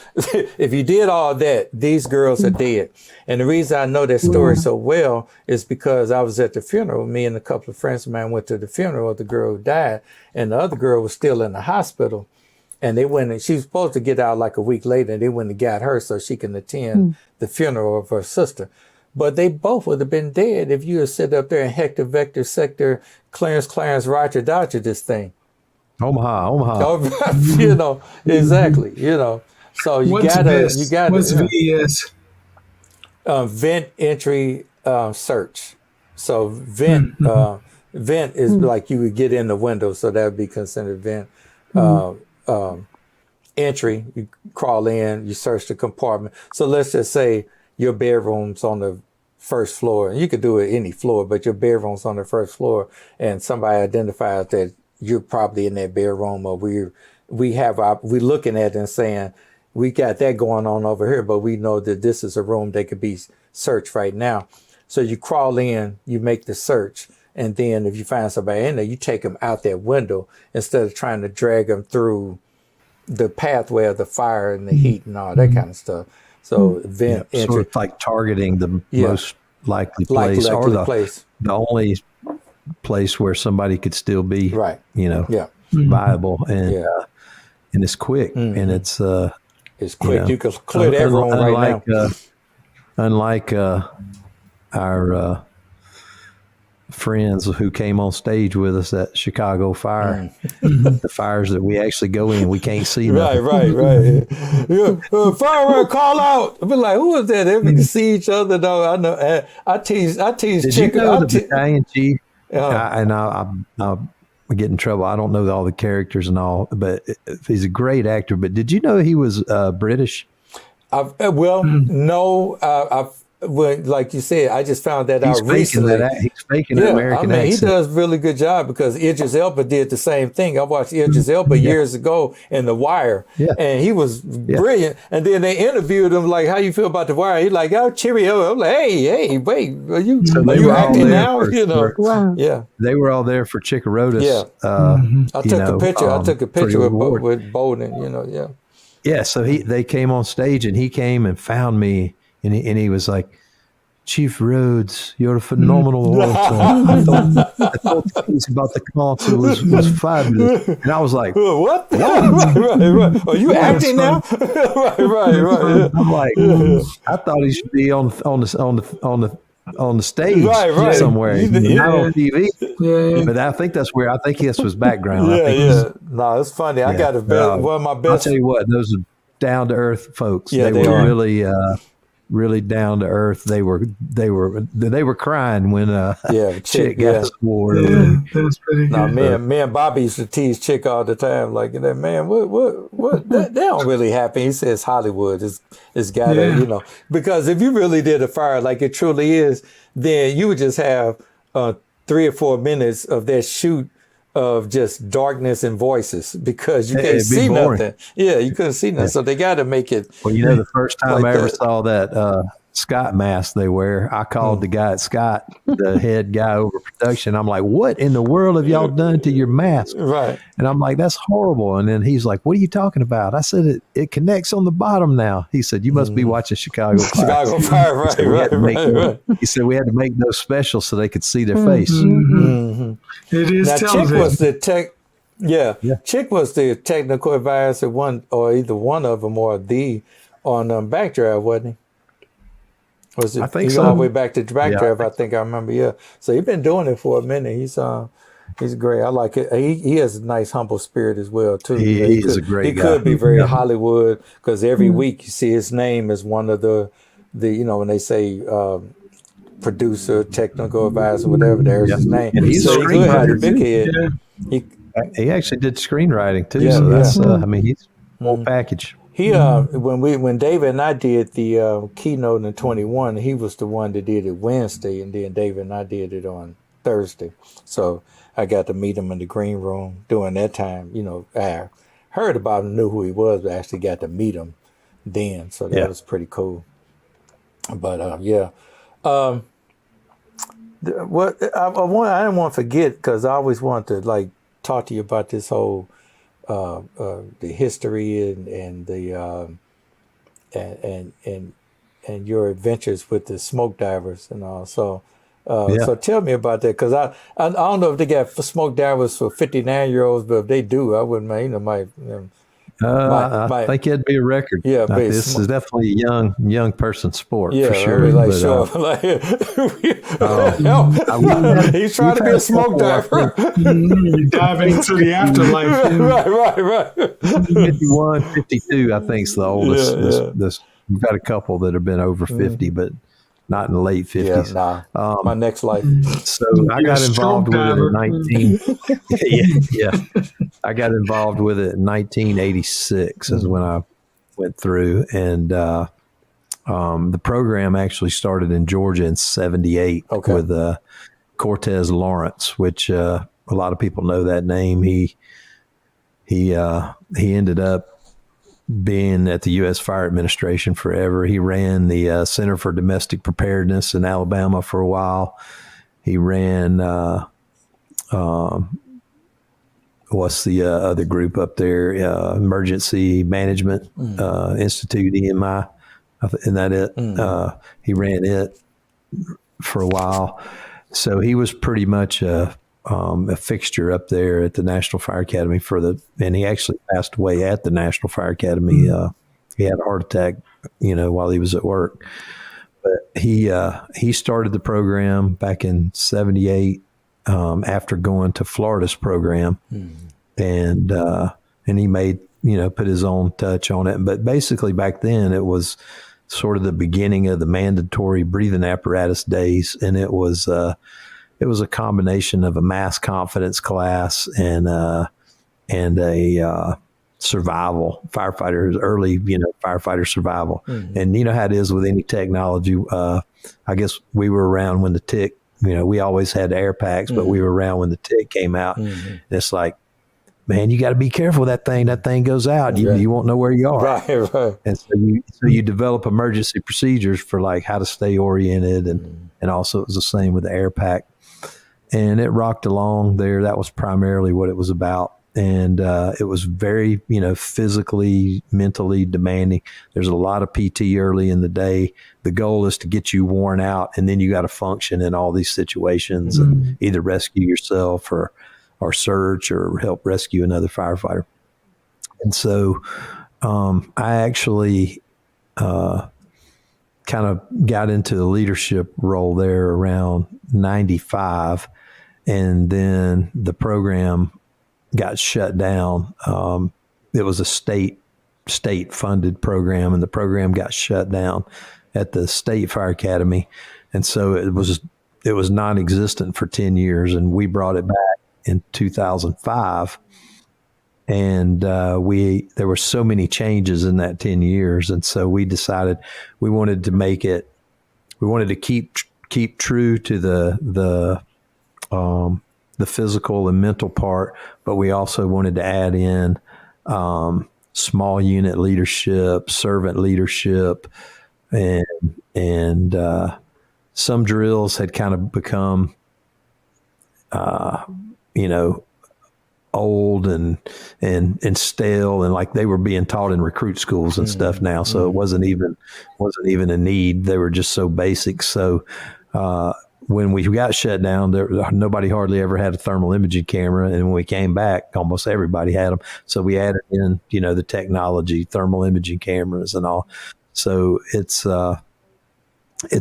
If you did all that, these girls are dead. And the reason I know that story so well is because I was at the funeral. Me and a couple of friends of mine went to the funeral of the girl who died, and the other girl was still in the hospital. And they went and she was supposed to get out like a week later, and they went and got her so she can attend the funeral of her sister. But they both would have been dead if you had sit up there and Hector, Vector, Sector, Clarence, Roger, Dodger this thing. Omaha. Exactly. So you gotta what's VES? Vent entry search. So vent is like you would get in the window, so that would be considered vent. Entry, you crawl in, you search the compartment. So let's just say your bedroom's on the first floor. You could do it any floor, but your bedroom's on the first floor, and somebody identifies that you're probably in that bedroom, or we're looking at it and saying, we got that going on over here, but we know that this is a room that could be searched right now. So you crawl in, you make the search, and then if you find somebody in there, you take them out that window instead of trying to drag them through the pathway of the fire and the heat and all that kind of stuff. So vent entry. Sort of like targeting the most likely place or the only place where somebody could still be, viable and it's quick and it's quick. You can clear everyone right now. Unlike our friends who came on stage with us at Chicago Fire, the fires that we actually go in, we can't see them. Right. Fire, call out. I'll be like, who is that? They can see each other though. I know. I tease Did chicken. You know the battalion chief? I'll get in trouble. I don't know all the characters and all, but he's a great actor. But did you know he was British? No. Well, like you said, I just found that out recently. He's faking an American accent. He does a really good job because Idris Elba did the same thing. I watched Idris Elba years ago in The Wire, and he was brilliant. And then they interviewed him like, "How you feel about The Wire?" He's like, "Oh, cheerio." I'm like, "Hey, wait, are you acting now?" They were all there for Chickarotis. I took a picture with Bowden. Yeah, so they came on stage and he came and found me. And he was like, Chief Rhodes, you're a phenomenal author. I thought the piece about the council was fabulous. And I was like, what? Right. Are you acting now? right. I'm like, I thought he should be on the stage somewhere, not on TV. But I think that's where this was background. No, it's funny. I got one of my best. I'll tell you what, those are down to earth folks. They were really. Really down to earth. They were crying when Chick got scored. That's pretty good. Me and Bobby used to tease Chick all the time, like, man, what that don't really happen. He says Hollywood is got to, because if you really did a fire like it truly is, then you would just have 3 or 4 minutes of that shoot of just darkness and voices because you can't see nothing. Yeah, you couldn't see nothing. So they got to make it. Well, the first time I ever saw that Scott mask they wear. I called the guy at Scott, the head guy over production. I'm like, what in the world have y'all done to your mask? Right. And I'm like, that's horrible. And then he's like, what are you talking about? I said, it connects on the bottom now. He said, you must be watching Chicago Fire. Chicago Fire, right. He said, we had to make those specials so they could see their face. It is Now, television. Chick was the Chick was the technical advisor, one or either one of them or the on Backdraft, wasn't he? Was it? I think he's so. all the way back to Backdraft. I think I remember. Yeah. So he's been doing it for a minute. He's great. I like it. He has a nice humble spirit as well too. He is a great guy. He could be very Hollywood because every week you see his name as one of the when they say producer, technical advisor, whatever, there's his name. And he's so a he could have the screenwriter, big head. Yeah. He actually did screenwriting too. Yeah, So that's, yeah. I mean, he's a whole package. He when David and I did the keynote in 21, he was the one that did it Wednesday, and then David and I did it on Thursday. So I got to meet him in the green room during that time. I heard about him, knew who he was, but actually got to meet him then. So that was pretty cool. But I didn't want to forget because I always want to talk to you about this whole the history and the and your adventures with the smoke divers and all. So so tell me about that because I don't know if they got smoke divers for 59-year-olds, but if they do, I wouldn't mind. I think it'd be a record. Yeah, this is definitely a young person sport for I sure. mean, he's trying to be a smoke diver. Diving into the afterlife. Right. 51, 52, I think is the oldest. This we've got a couple that have been over 50, but not in the late 50s. Yeah, my next life. So I got involved with it in I got involved with it in 1986 is when I went through, and the program actually started in Georgia in 78 with Cortez Lawrence, which a lot of people know that name. He ended up being at the U.S. Fire Administration forever. He ran the Center for Domestic Preparedness in Alabama for a while. He ran, what's the other group up there? Emergency Management Institute, EMI. Isn't that it? He ran it for a while. So he was pretty much a fixture up there at the National Fire Academy and he actually passed away at the National Fire Academy. He had a heart attack, while he was at work. But he started the program back in 78 after going to Florida's program, and he made put his own touch on it. But basically back then it was sort of the beginning of the mandatory breathing apparatus days, and it was a combination of a mass confidence class and a survival early firefighter survival. And you know how it is with any technology. I guess we were around when the TIC, we always had air packs, but we were around when the TIC came out. And it's like, man, you got to be careful with that thing. That thing goes out. You won't know where you are. Right. And so you develop emergency procedures for how to stay oriented, and also it was the same with the air pack. And it rocked along there. That was primarily what it was about. And it was very, physically, mentally demanding. There's a lot of PT early in the day. The goal is to get you worn out, and then you got to function in all these situations and either rescue yourself or search or help rescue another firefighter. And so I actually kind of got into the leadership role there around 95. And then the program got shut down. It was a state funded program, and the program got shut down at the State Fire Academy. And so it was non-existent for 10 years, and we brought it back in 2005. And there were so many changes in that 10 years. And so we decided we wanted to keep true to the physical and mental part, but we also wanted to add in small unit leadership, servant leadership, and some drills had kind of become, old and stale, and like they were being taught in recruit schools and stuff now. So it wasn't even a need. They were just so basic. So when we got shut down, nobody hardly ever had a thermal imaging camera, and when we came back, almost everybody had them. So we added in, the technology, thermal imaging cameras and all. So it's a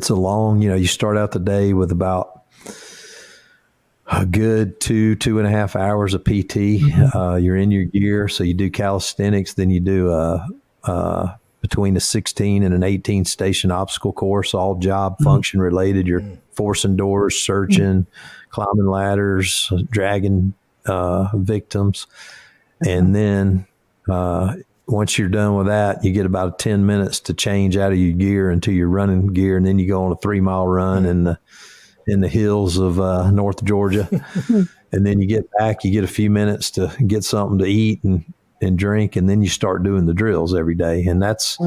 long, you start out the day with about a good 2.5 hours of PT. You're in your gear. So you do calisthenics, then you do between a 16 and an 18 station obstacle course, all job function related. You're forcing doors, searching, climbing ladders, dragging victims. And then once you're done with that, you get about 10 minutes to change out of your gear into your running gear. And then you go on a 3-mile run in the hills of North Georgia. And then you get back, you get a few minutes to get something to eat and drink. And then you start doing the drills every day. And that's,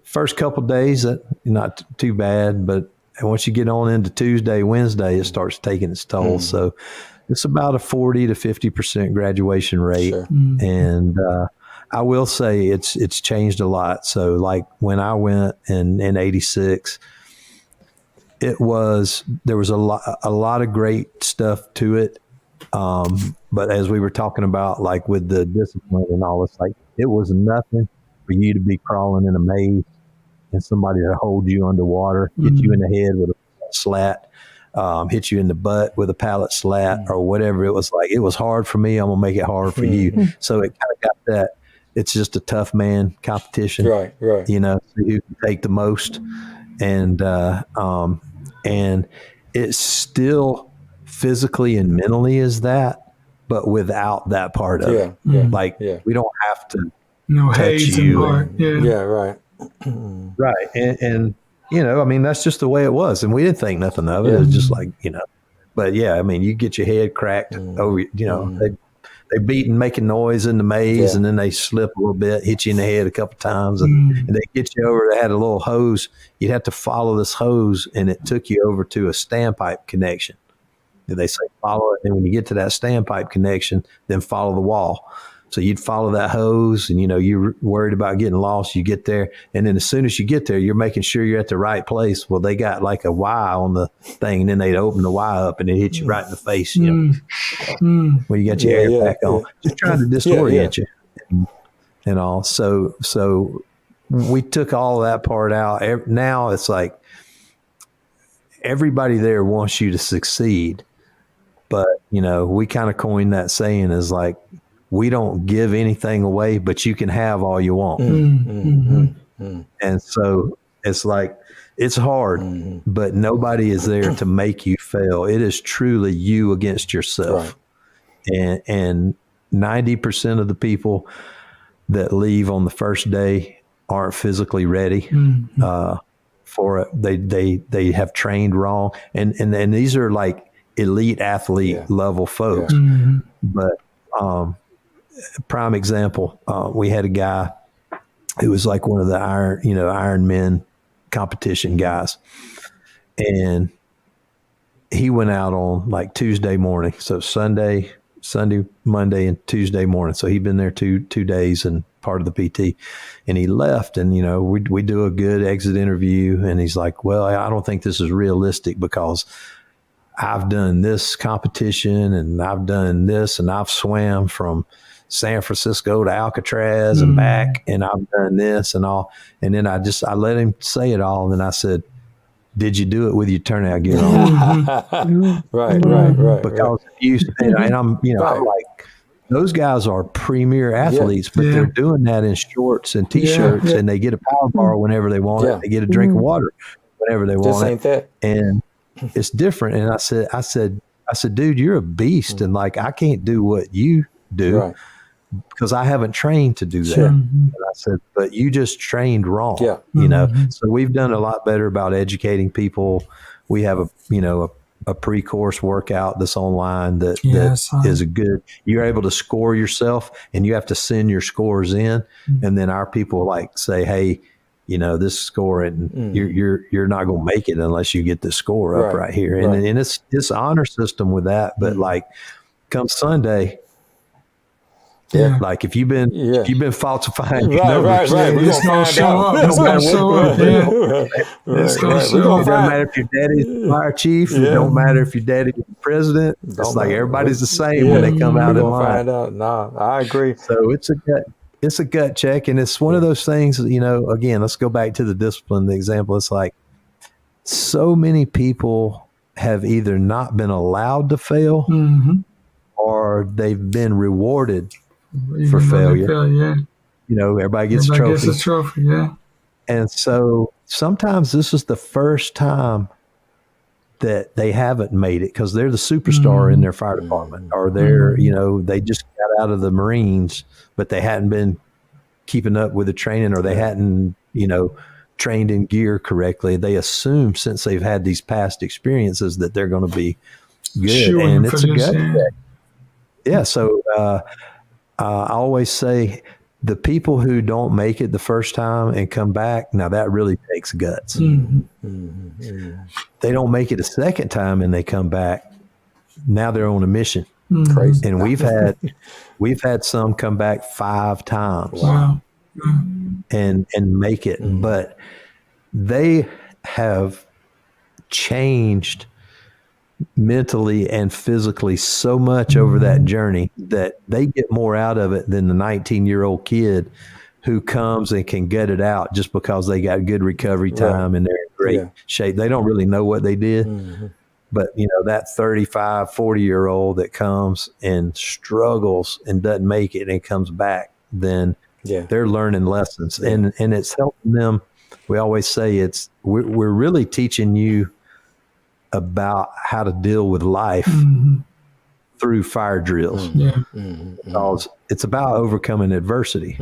first couple of days, that not too bad. But once you get on into Tuesday, Wednesday, it starts taking its toll. So it's about a 40 to 50% graduation rate. Sure. And I will say it's changed a lot. So like when I went in 86, there was a lot of great stuff to it. But as we were talking about, like with the discipline and all, it's like, it was nothing for you to be crawling in a maze and somebody to hold you underwater, hit you in the head with a slat, hit you in the butt with a pallet slat or whatever. It was like, it was hard for me. I'm going to make it hard for you. So it kind of got that. It's just a tough man competition. Right. So who can take the most. And it's still physically and mentally is that, but without that part of it. We don't have to touch you. Right. Right. And that's just the way it was. And we didn't think nothing of it. It was just like, but you get your head cracked over, they beating, making noise in the maze, and then they slip a little bit, hit you in the head a couple times, and they get you over. They had a little hose. You'd have to follow this hose, and it took you over to a standpipe connection. They say follow it, and when you get to that standpipe connection, then follow the wall. So you'd follow that hose, and you're worried about getting lost. You get there, and then as soon as you get there, you're making sure you're at the right place. Well, they got like a Y on the thing, and then they'd open the Y up, and it hit you right in the face. When you got your air pack on, just trying to disorient you, and all. So we took all that part out. Now it's like everybody there wants you to succeed, but we kind of coined that saying as like, we don't give anything away, but you can have all you want. And so it's like, it's hard, but nobody is there to make you fail. It is truly you against yourself. Right. And 90% of the people that leave on the first day aren't physically ready for it. They have trained wrong. And these are like elite athlete level folks. But, prime example, we had a guy who was like one of the Iron Men competition guys, and he went out on like Tuesday morning. So Sunday, Monday, and Tuesday morning. So he'd been there two days and part of the PT, and he left. And we do a good exit interview, and he's like, "Well, I don't think this is realistic because I've done this competition and I've done this and I've swam from San Francisco to Alcatraz and back, and I've done this and all." And then I let him say it all. And then I said, "Did you do it with your turnout gear on?" Right. Because and I'm, I'm like, those guys are premier athletes, but they're doing that in shorts and t-shirts, and they get a power bar whenever they want it. They get a drink of water whenever they want it. That. And it's different. And I said, "Dude, you're a beast. And like, I can't do what you do because I haven't trained to do that." And I said, "But you just trained wrong." So we've done a lot better about educating people. We have a pre-course workout that's online that is a good, you're able to score yourself, and you have to send your scores in. And then our people like say, "Hey, this score, and you're not going to make it unless you get the score up right here. And it's honor system with that. But like come Sunday, like if you've been falsifying your numbers, it's going to show up. It's going to show up. It's going to show up. It doesn't matter if your daddy's the fire chief. It don't matter if your daddy's the president. It's like everybody's the same when they come out in line. No, I agree. So it's a gut check, and it's one of those things. Again, let's go back to the discipline. The example. It's like so many people have either not been allowed to fail, or they've been rewarded for failure. Everybody gets a trophy. And so sometimes this is the first time that they haven't made it because they're the superstar in their fire department, or they're, they just got out of the Marines, but they hadn't been keeping up with the training, or they hadn't, trained in gear correctly. They assume since they've had these past experiences that they're going to be good. And it's a gut check. Yeah. So, I always say the people who don't make it the first time and come back, now that really takes guts. They don't make it a second time and they come back. Now they're on a mission. Crazy. And we've had some come back 5 times. Wow. And make it, but they have changed mentally and physically so much over that journey that they get more out of it than the 19-year-old kid who comes and can gut it out just because they got good recovery time and they're in great shape. They don't really know what they did. But, that 35, 40-year-old that comes and struggles and doesn't make it and comes back, then they're learning lessons. And it's helping them. We always say we're really teaching you about how to deal with life through fire drills. Because it's about overcoming adversity.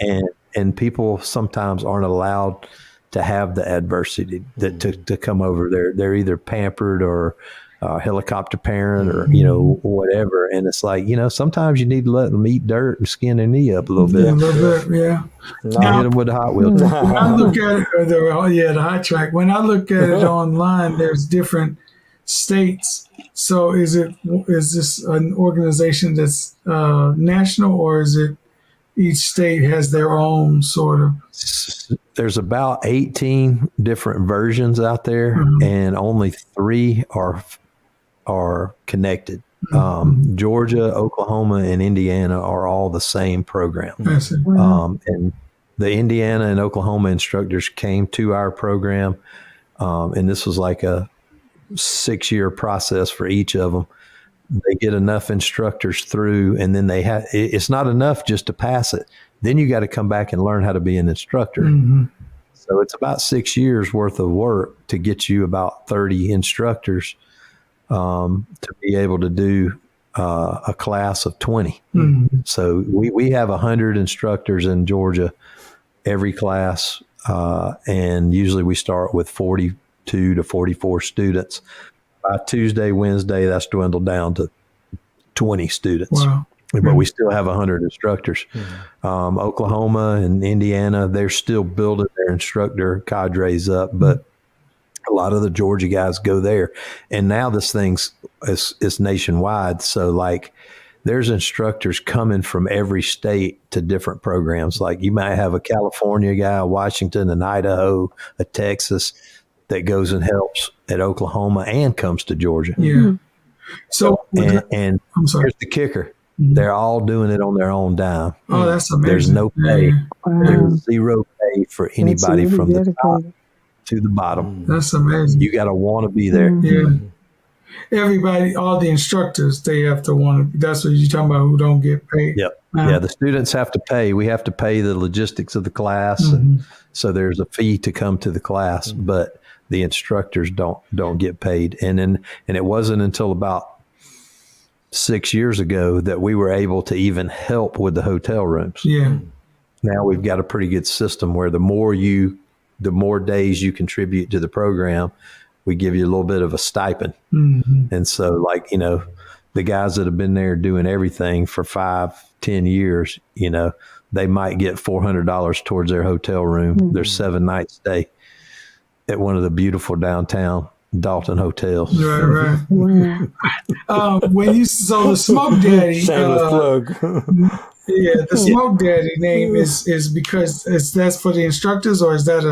And people sometimes aren't allowed to have the adversity to come over. They're either pampered or helicopter parent or whatever. And it's like, sometimes you need to let them eat dirt and skin their knee up a little bit. Hit them with the Hot Wheels. When I look at it, the hot track. When I look at it online, there's different states. So is this an organization that's national, or is it each state has their own sort of? There's about 18 different versions out there, and only 3 are connected. Georgia, Oklahoma, and Indiana are all the same program. And the Indiana and Oklahoma instructors came to our program, and this was like a 6-year process for each of them. They get enough instructors through, and then it's not enough just to pass it. Then you got to come back and learn how to be an instructor. So it's about 6 years worth of work to get you about 30 instructors to be able to do a class of 20. So we have 100 instructors in Georgia, every class, and usually we start with 42 to 44 students. By Tuesday, Wednesday, that's dwindled down to 20 students. Wow. But we still have 100 instructors. Oklahoma and Indiana, they're still building their instructor cadres up, but a lot of the Georgia guys go there. And now this thing's is nationwide. So like there's instructors coming from every state to different programs. Like you might have a California guy, a Washington, an Idaho, a Texas that goes and helps at Oklahoma and comes to Georgia. So and I'm sorry. Here's the kicker. They're all doing it on their own dime. Oh, that's amazing. There's no pay. There's zero pay for anybody really from dedicated. the top to the bottom. That's amazing. You got to want to be there. Everybody, all the instructors, they have to want to. That's what you're talking about, who don't get paid. Yeah, the students have to pay. We have to pay the logistics of the class. And so there's a fee to come to the class, but the instructors don't get paid. And it wasn't until about 6 years ago that we were able to even help with the hotel rooms. Now we've got a pretty good system where the more days you contribute to the program, we give you a little bit of a stipend. And so like, the guys that have been there doing everything for 5-10 years, you know, they might get $400 towards their hotel room, their 7-night stay at one of the beautiful downtown Dalton hotels. Right. So the Smoke Daddy, Shameless plug. yeah, the Smoke Daddy name is because that's for the instructors, or is that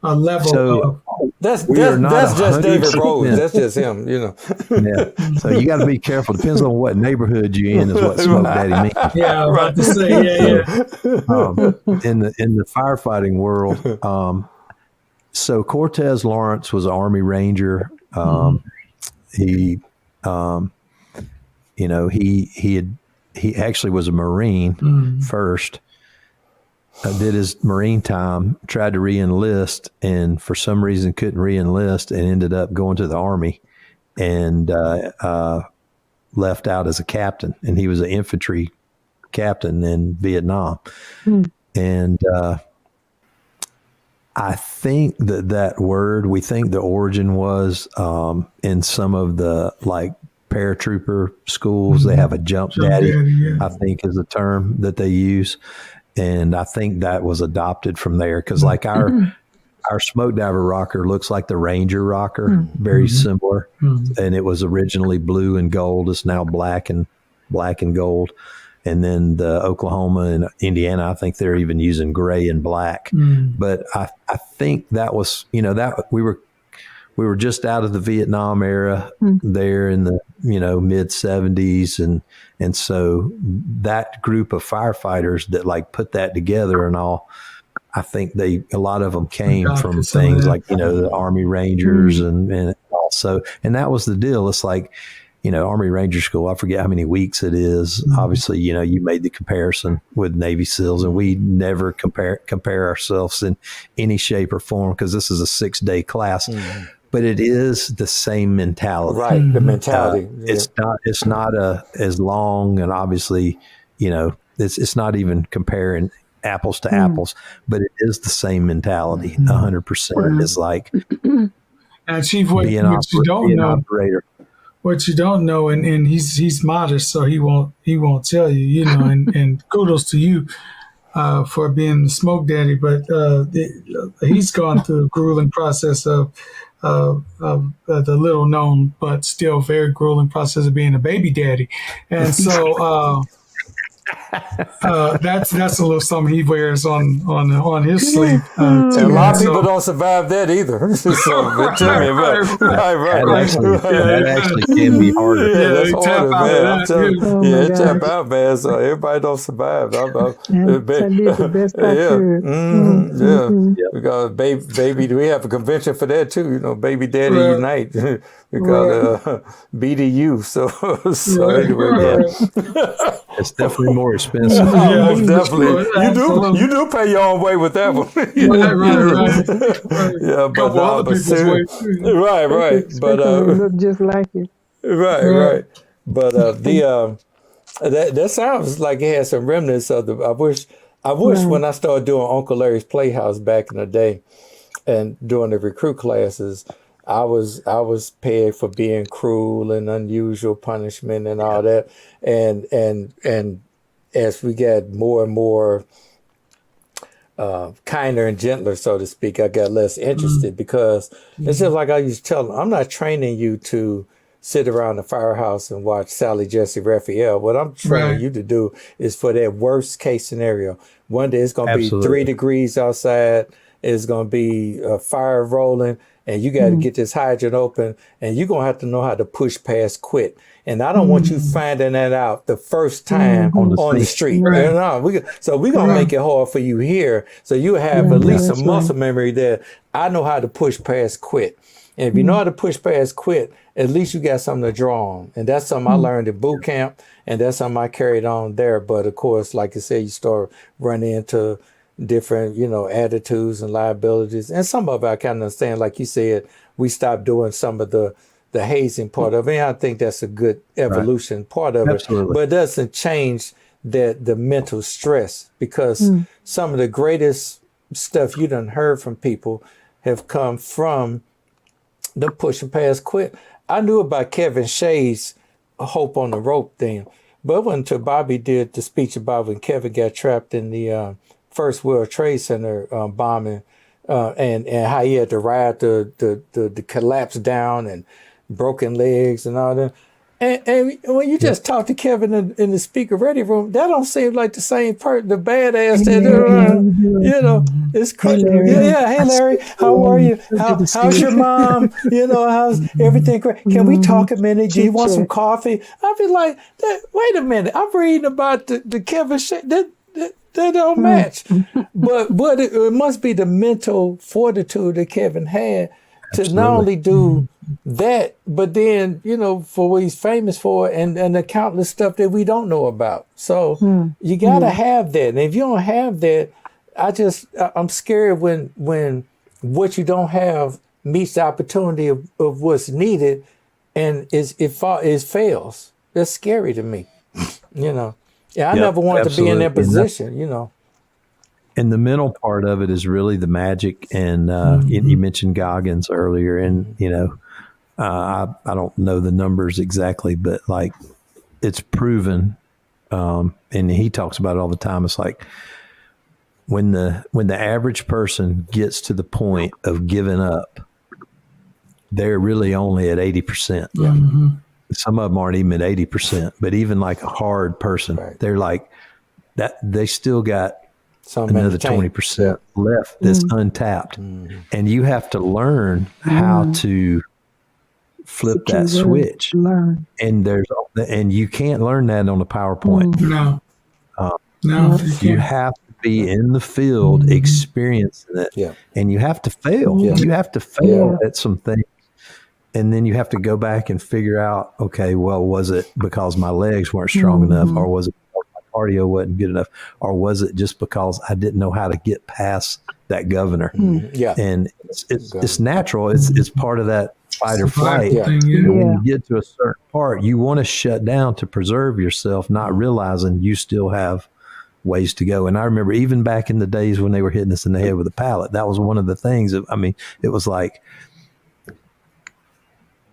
a level So of? That's not just David 100%. Rhodes. That's just him, you know. Yeah. So you got to be careful. Depends on what neighborhood you're in is what Smoke Daddy means. Yeah, I was about to say, yeah. In the firefighting world, so Cortez Lawrence was an Army Ranger. He, you know, he actually was a Marine first. Did his Marine time, tried to re-enlist, and for some reason couldn't re-enlist, and ended up going to the Army, and left out as a captain. And he was an infantry captain in Vietnam. And I think that word, we think the origin was in some of the like paratrooper schools. They have a jump daddy, I think is the term that they use. And I think that was adopted from there, because like our smoke diver rocker looks like the Ranger rocker, very similar. And it was originally blue and gold. It's now black and gold. And then the Oklahoma and Indiana, I think they're even using gray and black. But I think that was, you know, that we were just out of the Vietnam era there in the, you know, mid 70s. And so that group of firefighters that like put that together and all, I think a lot of them came from things like, you know, the Army Rangers and also, and that was the deal. It's like, you know, Army Ranger School, I forget how many weeks it is. Obviously, you know, you made the comparison with Navy SEALs, and we never compare ourselves in any shape or form, because this is a 6-day class. But it is the same mentality. Right, the mentality. It's not as long, and obviously, you know, it's not even comparing apples to apples, but it is the same mentality. 100%. It's like And Chief, what you don't know, operator. What you don't know, and he's modest, so he won't tell you, you know, and kudos to you for being the Smoke Daddy, but he's gone through a grueling process of the little known but still very grueling process of being a baby daddy, and so that's a little something he wears on his sleeve. And a lot of people don't survive that either. So tell me about That actually can be harder. Yeah, that's harder, man. I'm telling you. Oh my Tap gosh. out, man. So everybody don't survive. That'd be the best I could. We got baby. We have a convention for that too. You know, Baby Daddy Unite. We got BDU. So anyway, it's definitely more expensive. most definitely. You do pay your own way with that one. Right. Yeah, but Other people's way too. right. But look just like you. right. But that sounds like it has some remnants of the. I wish when I started doing Uncle Larry's Playhouse back in the day, and doing the recruit classes, I was paid for being cruel and unusual punishment and all that, and as we got more and more kinder and gentler, so to speak, I got less interested, because it's just like I used to tell them, I'm not training you to sit around the firehouse and watch Sally Jesse Raphael. What I'm training you to do is for that worst case scenario. One day it's going to be 3 degrees outside. It's going to be a fire rolling, and you got to get this hydrant open, and you're going to have to know how to push past quit. And I don't want you finding that out the first time on the street. Right. You know, so we're going to make it hard for you here, so you have at least some muscle memory that I know how to push past quit. And if you know how to push past quit, at least you got something to draw on. And that's something I learned in boot camp, and that's something I carried on there. But of course, like I said, you start running into different, you know, attitudes and liabilities. And some of it I kind of understand. Like you said, we stopped doing some of the hazing part of it. And I think that's a good evolution part of it. But it doesn't change the mental stress, because some of the greatest stuff you done heard from people have come from the pushing past quit. I knew about Kevin Shays hope on the rope thing. But when until Bobby did the speech about when Kevin got trapped in the first World Trade Center bombing, and how he had to ride the collapse down and broken legs and all that. And when you just talk to Kevin in the speaker ready room, that don't seem like the same person, the badass that it's crazy. Hey Larry, how are you? How's your mom? How's everything great? Can we talk a minute? Do you want some coffee? I'd be like, wait a minute, I'm reading about the Kevin shit. That don't match. But it must be the mental fortitude that Kevin had to not only do that, but then, for what he's famous for and the countless stuff that we don't know about. So you got to have that. And if you don't have that, I'm scared when what you don't have meets the opportunity of what's needed and it fails. That's scary to me, Yeah, I never wanted to be in that position, And the mental part of it is really the magic. And you mentioned Goggins earlier, and I don't know the numbers exactly, but like it's proven, and he talks about it all the time. It's like when the average person gets to the point of giving up, they're really only at 80%. Yeah. Some of them aren't even at 80%, but even like a hard person, they're like that. They still got another 20% left that's untapped. And you have to learn how to flip that switch. And you can't learn that on a PowerPoint. No, you have to be in the field experiencing it, and you have to fail. You have to fail at some things. And then you have to go back and figure out, okay, well, was it because my legs weren't strong enough, or was it because my cardio wasn't good enough, or was it just because I didn't know how to get past that governor? And it's natural. It's part of that fight or flight. And when you get to a certain part, you want to shut down to preserve yourself, not realizing you still have ways to go. And I remember even back in the days when they were hitting us in the head with a pallet, that was one of the things. It was like,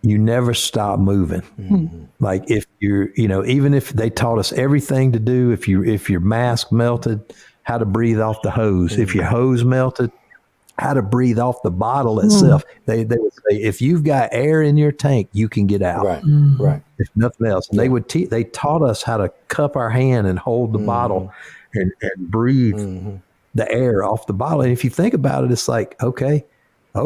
you never stop moving. Like if you're, even if they taught us everything to do, if your mask melted, how to breathe off the hose. If your hose melted, how to breathe off the bottle itself. They would say, if you've got air in your tank, you can get out. Right. If nothing else. And they taught us how to cup our hand and hold the bottle and breathe the air off the bottle. And if you think about it, it's like, okay, I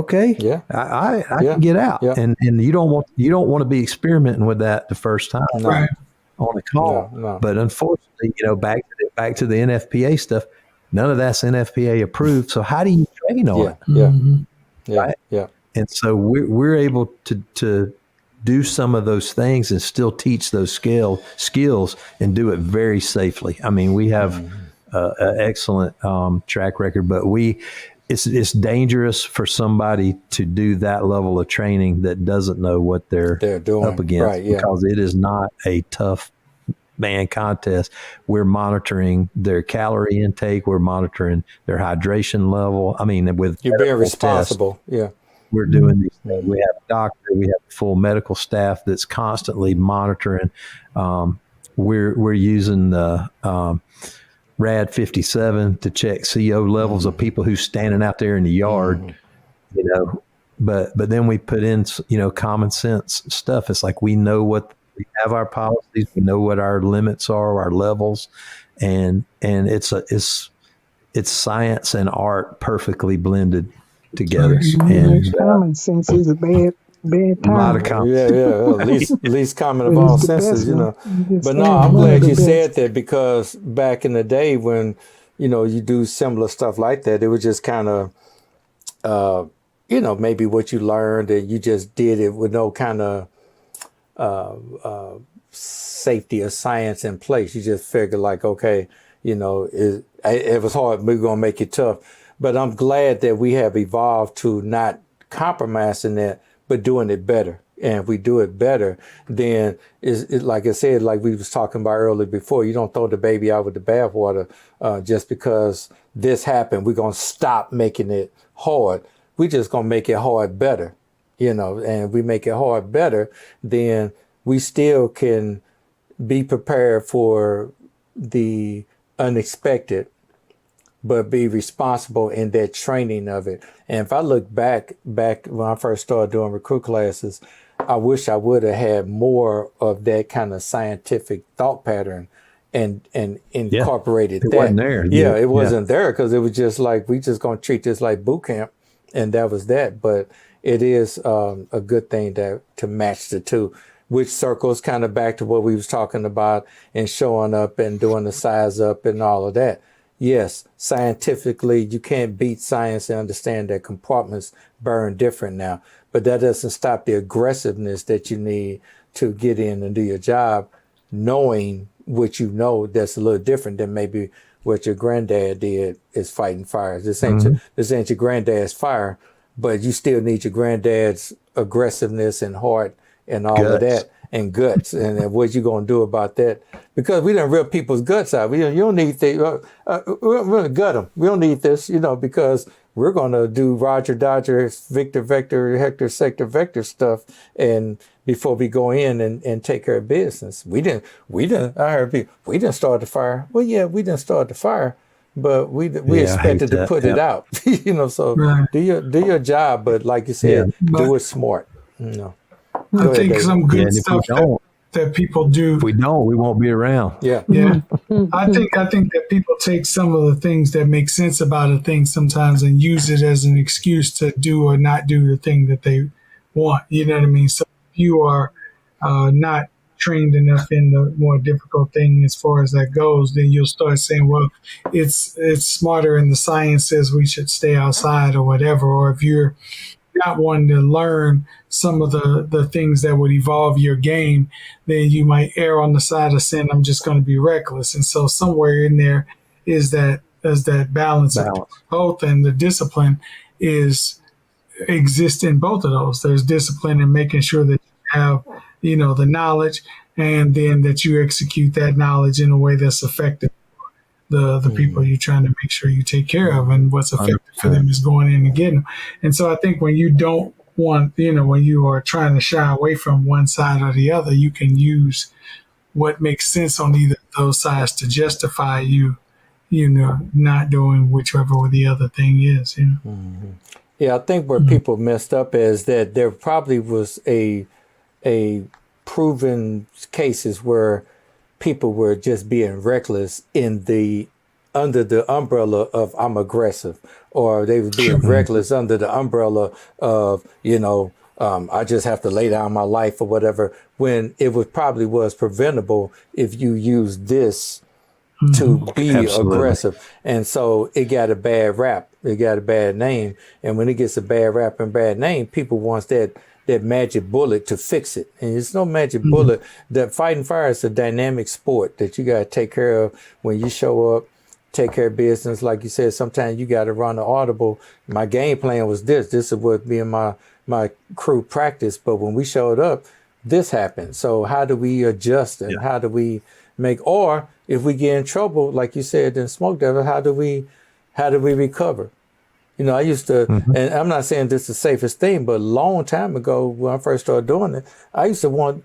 can get out, and you don't want to be experimenting with that the first time on a call. No. But unfortunately, back to the NFPA stuff, none of that's NFPA approved. So how do you train on it? And so we're able to do some of those things and still teach those skills and do it very safely. I mean, we have an excellent track record, but it's dangerous for somebody to do that level of training that doesn't know what they're doing up against, because it is not a tough man contest. We're monitoring their calorie intake. We're monitoring their hydration level. I mean, you're being responsible. Tests, we're doing these things. We have a doctor. We have a full medical staff that's constantly monitoring. We're using the Rad 57 to check CO levels of people who's standing out there in the yard, but then we put in, common sense stuff. It's like, we have our policies, we know what our limits are, our levels, and it's science and art perfectly blended together. And common sense is a bad time. A lot of common. Least common of all senses, But no, I'm glad you said that, because back in the day when, you do similar stuff like that, it was just kind of, maybe what you learned and you just did it with no kind of safety or science in place. You just figured like, okay, it was hard, we're going to make it tough. But I'm glad that we have evolved to not compromising that, but doing it better. And if we do it better, then it's like I said, like we was talking about earlier before, you don't throw the baby out with the bathwater just because this happened. We're going to stop making it hard. We're just going to make it hard better, and if we make it hard better, then we still can be prepared for the unexpected, but be responsible in that training of it. And if I look back when I first started doing recruit classes, I wish I would have had more of that kind of scientific thought pattern and incorporated that. Wasn't there. Yeah, it wasn't there because it was just like, we just going to treat this like boot camp, and that was that. But it is a good thing to match the two, which circles kind of back to what we was talking about and showing up and doing the size up and all of that. Yes, scientifically, you can't beat science and understand that compartments burn different now, but that doesn't stop the aggressiveness that you need to get in and do your job, knowing what you know that's a little different than maybe what your granddad did is fighting fires. This ain't your granddad's fire, but you still need your granddad's aggressiveness and heart and all of that and guts. And what you going to do about that? Because we done rip people's guts out. You don't need we're going to gut them. We don't need this, because we're going to do Roger, Dodger, Victor, Vector, Hector, Sector, Vector stuff. And before we go in and take care of business, I heard people, we didn't start the fire. Well, yeah, we didn't start the fire, but we expected to put it out, so Right. do your job. But like you said, do it smart, I think David. some good and if we stuff don't, that people do. if we don't, we won't be around. Yeah. Yeah, I think that people take some of the things that make sense about a thing sometimes and use it as an excuse to do or not do the thing that they want. You know what I mean? So if you are not trained enough in the more difficult thing as far as that goes, then you'll start saying, well, it's smarter and the science says we should stay outside or whatever. Or if you're not wanting to learn some of the things that would evolve your game, then you might err on the side of saying, I'm just going to be reckless. And so somewhere in there is that balance of both, and the discipline exists in both of those. There's discipline in making sure that you have, the knowledge, and then that you execute that knowledge in a way that's effective for the people you're trying to make sure you take care of, and what's effective for them is going in and getting them. And so I think when you don't want, when you are trying to shy away from one side or the other, you can use what makes sense on either of those sides to justify you not doing whichever or the other thing is. Yeah, I think where people messed up is that there probably was a proven cases where people were just being reckless under the umbrella of I'm aggressive, or they were being reckless under the umbrella of, I just have to lay down my life or whatever, when it probably was preventable if you use this to be aggressive. And so it got a bad rap. It got a bad name. And when it gets a bad rap and bad name, people want that magic bullet to fix it. And it's no magic bullet. That fighting fire is a dynamic sport that you got to take care of when you show up, take care of business. Like you said, sometimes you got to run the audible. My game plan was this. This is what me and my crew practiced. But when we showed up, this happened. So how do we adjust, and how do we or if we get in trouble, like you said, in Smoke Devil, how do we recover? I used to, and I'm not saying this is the safest thing, but a long time ago when I first started doing it, I used to want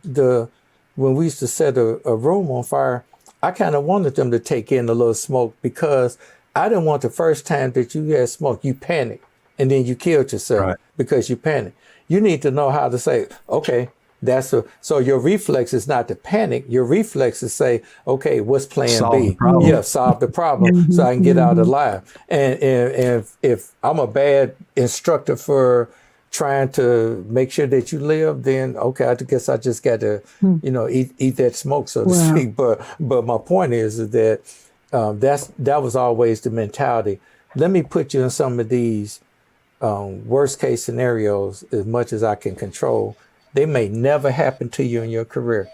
when we used to set a room on fire, I kind of wanted them to take in a little smoke, because I didn't want the first time that you had smoke, you panic and then you killed yourself because you panic. You need to know how to say, okay, so your reflex is not to panic. Your reflex is say, okay, what's plan B? Yeah, solve the problem so I can get out alive. And if I'm a bad instructor for trying to make sure that you live, then okay, I guess I just got to, eat that smoke, so to speak. But my point is that that was always the mentality. Let me put you in some of these worst case scenarios as much as I can control. They may never happen to you in your career,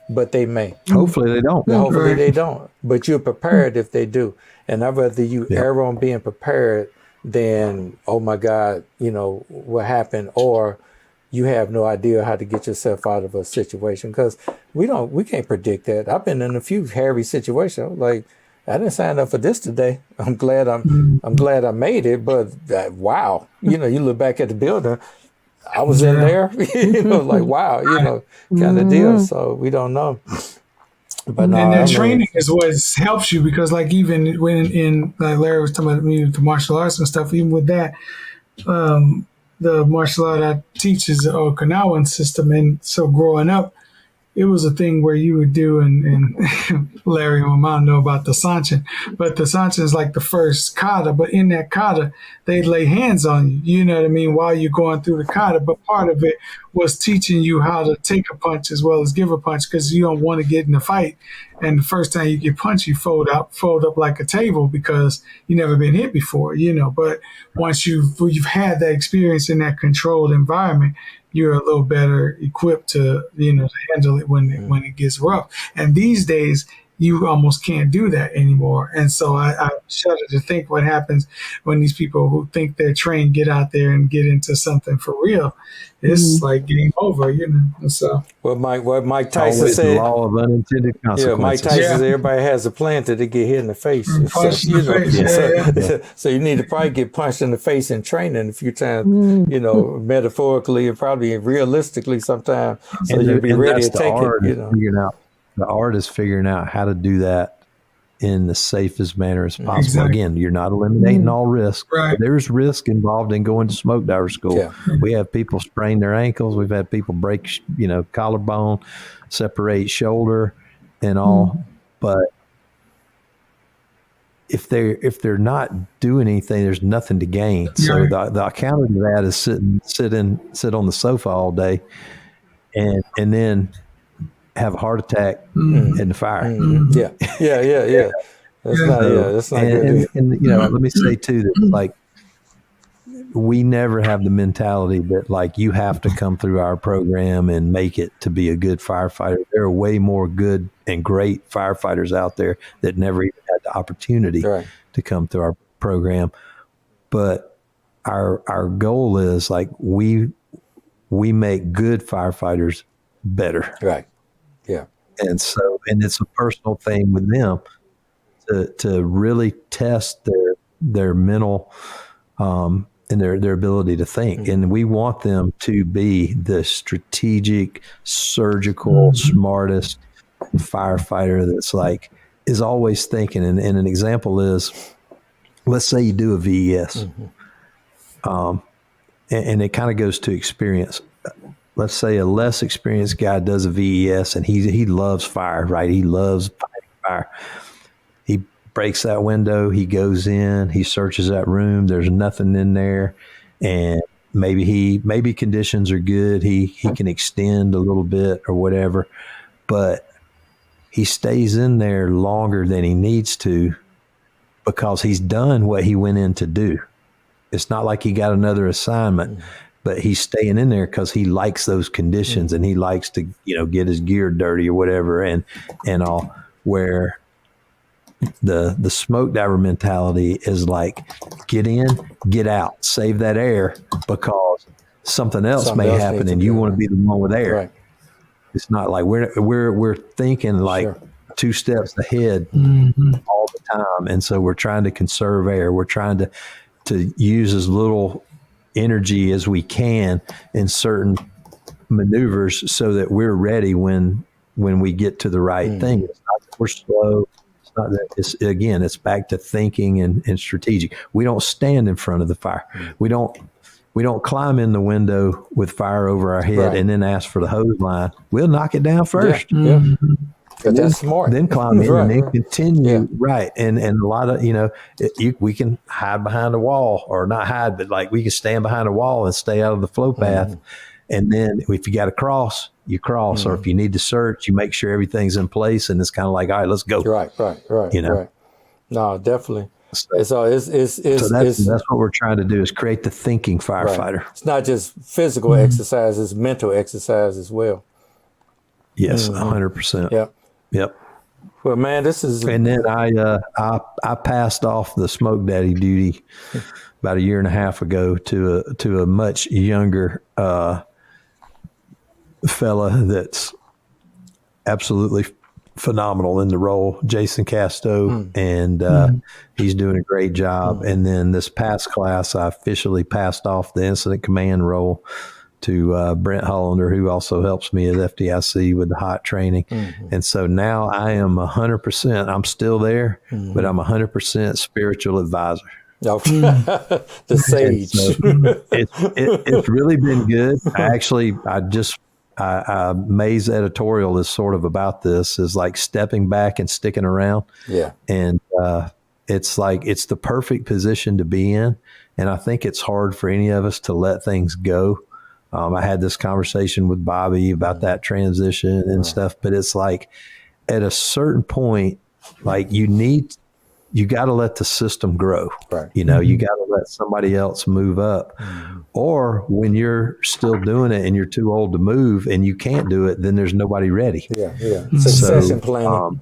but they may. Hopefully they don't. Hopefully they don't. But you're prepared if they do. And I'd rather you err on being prepared than, oh my God, what happened, or you have no idea how to get yourself out of a situation, because we can't predict that. I've been in a few hairy situations. Like, I didn't sign up for this today. I'm glad I made it, but wow, you look back at the building. I was in there, like, wow, kind of deal. So we don't know. But no, and that training is what helps you, because like even when like Larry was talking about me with the martial arts and stuff, even with that, the martial art I teach is the Okinawan system, and so growing up, it was a thing where you would do, and Larry and my mom know about the sanchin, but the sanchin is like the first kata, but in that kata, they lay hands on you, you know what I mean, while you're going through the kata, but part of it was teaching you how to take a punch as well as give a punch, because you don't want to get in a fight, and the first time you get punched, you fold up like a table because you never been hit before, but once you've had that experience in that controlled environment, you're a little better equipped to handle it when it gets rough. And these days, you almost can't do that anymore. And so I shudder to think what happens when these people who think they're trained get out there and get into something for real. It's like game over, And so what Mike Tyson always said, the law of unintended consequences. Yeah, Mike Tyson said everybody has a plan till they get hit in the face. So you need to probably get punched in the face in training a few times, metaphorically and probably realistically sometimes, so you'll be ready to take it. The art is figuring out how to do that in the safest manner as possible. Exactly. Again, you're not eliminating all risk. Right. There's risk involved in going to smoke diver school. Yeah. We have people sprain their ankles. We've had people break, collarbone, separate shoulder and all. But if they're not doing anything, there's nothing to gain. So the counter to that is sit on the sofa all day and then have a heart attack in the fire. Yeah. That's not good. And let me say too that like we never have the mentality that like you have to come through our program and make it to be a good firefighter. There are way more good and great firefighters out there that never even had the opportunity to come through our program. But our goal is like we make good firefighters better. Right. Yeah. And so, and it's a personal thing with them to really test their mental, and their ability to think. And we want them to be the strategic, surgical, smartest firefighter that's like, is always thinking. And an example is, let's say you do a VES, and it kind of goes to experience. Let's say a less experienced guy does a VES and he loves fire, right? He loves fighting fire. He breaks that window. He goes in, he searches that room. There's nothing in there. And maybe conditions are good. He can extend a little bit or whatever, but he stays in there longer than he needs to because he's done what he went in to do. It's not like he got another assignment. But he's staying in there because he likes those conditions and he likes to, get his gear dirty or whatever and all. Where the smoke diver mentality is like, get in, get out, save that air because something else may happen and you want to be the one with air. Right. It's not like we're thinking like two steps ahead all the time, and so we're trying to conserve air. We're trying to use as little energy as we can in certain maneuvers so that we're ready when we get to the right thing. It's not that we're slow. It's not that it's back to thinking and strategic. We don't stand in front of the fire. We don't climb in the window with fire over our head and then ask for the hose line. We'll knock it down first. Yeah. And that's smart. Then climb in and then continue. Right. And a lot of, we can hide behind a wall or not hide, but like we can stand behind a wall and stay out of the flow path. And then if you got to cross, you cross. Or if you need to search, you make sure everything's in place. And it's kind of like, all right, let's go. Right. Right. No, definitely. So that's what we're trying to do is create the thinking firefighter. Right. It's not just physical exercise, it's mental exercise as well. Yes, 100%. Yep. Well, man, this is. And then I passed off the smoke daddy duty about a year and a half ago to a much younger fella that's absolutely phenomenal in the role, Jason Casto, and he's doing a great job. And then this past class, I officially passed off the incident command role Brent Hollander, who also helps me at FDIC with the hot training. And so now I am 100%, I'm still there, but I'm 100% spiritual advisor. Okay. The sage. So it's really been good. May's editorial is sort of about this, is like stepping back and sticking around. Yeah. And it's like, it's the perfect position to be in. And I think it's hard for any of us to let things go. I had this conversation with Bobby about that transition and stuff, but it's like at a certain point, like you got to let the system grow. Right. You know, you got to let somebody else move up. Or when you're still doing it and you're too old to move and you can't do it, then there's nobody ready. Yeah. Succession planning.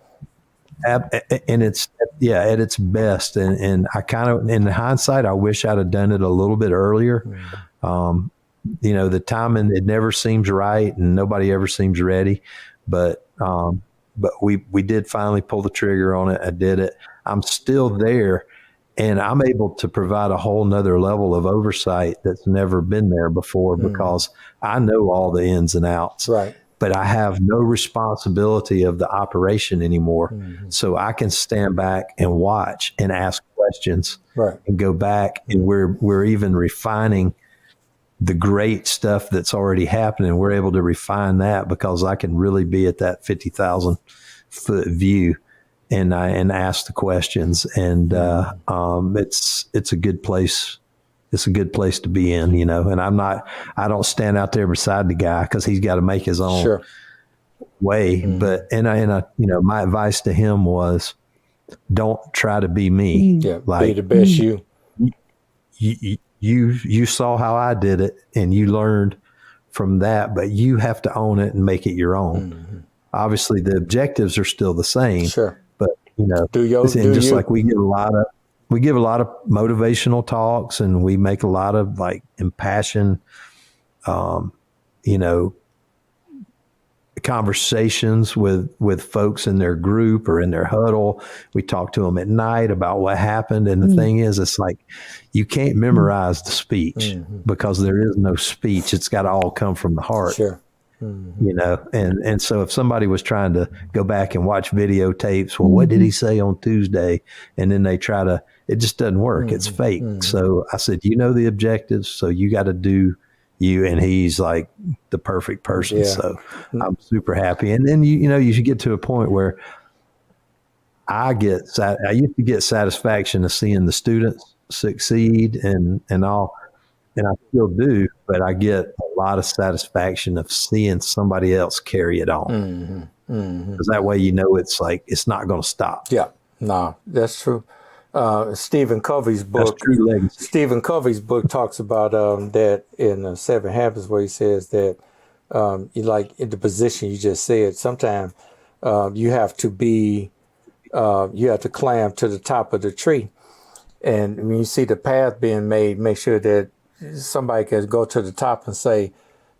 And it's, at its best. And I kind of, in hindsight, I wish I'd have done it a little bit earlier. You know, the timing, it never seems right and nobody ever seems ready. But we did finally pull the trigger on it. I did it. I'm still there, and I'm able to provide a whole nother level of oversight that's never been there before because I know all the ins and outs. Right. But I have no responsibility of the operation anymore. So I can stand back and watch and ask questions and go back. And we're even refining the great stuff that's already happening. We're able to refine that because I can really be at that 50,000 foot view and ask the questions. And it's a good place. It's a good place to be in, you know, and I don't stand out there beside the guy because he's got to make his own way. But, and I, you know, my advice to him was, don't try to be me. Yeah. Like, be the best you. You saw how I did it and you learned from that, but you have to own it and make it your own. Obviously the objectives are still the same, but you know, like we give a lot of motivational talks and we make a lot of like impassioned, you know, conversations with folks in their group or in their huddle. We talk to them at night about what happened. And the thing is, it's like, you can't memorize the speech because there is no speech. It's got to all come from the heart, you know? And so if somebody was trying to go back and watch videotapes, well, what did he say on Tuesday? And then they try to, it just doesn't work. It's fake. So I said, you know, the objectives, so you got to do you, and he's like the perfect person. So I'm super happy. And then, you know, you should get to a point where I used to get satisfaction of seeing the students succeed and all, and I still do, but I get a lot of satisfaction of seeing somebody else carry it on. Because that way, you know, it's like, it's not going to stop. Yeah, no, that's true. Stephen Covey's book. Stephen Covey's book talks about that in 7 Habits, where he says that you like in the position you just said. Sometimes you have to climb to the top of the tree, and when you see the path being made, make sure that somebody can go to the top and say,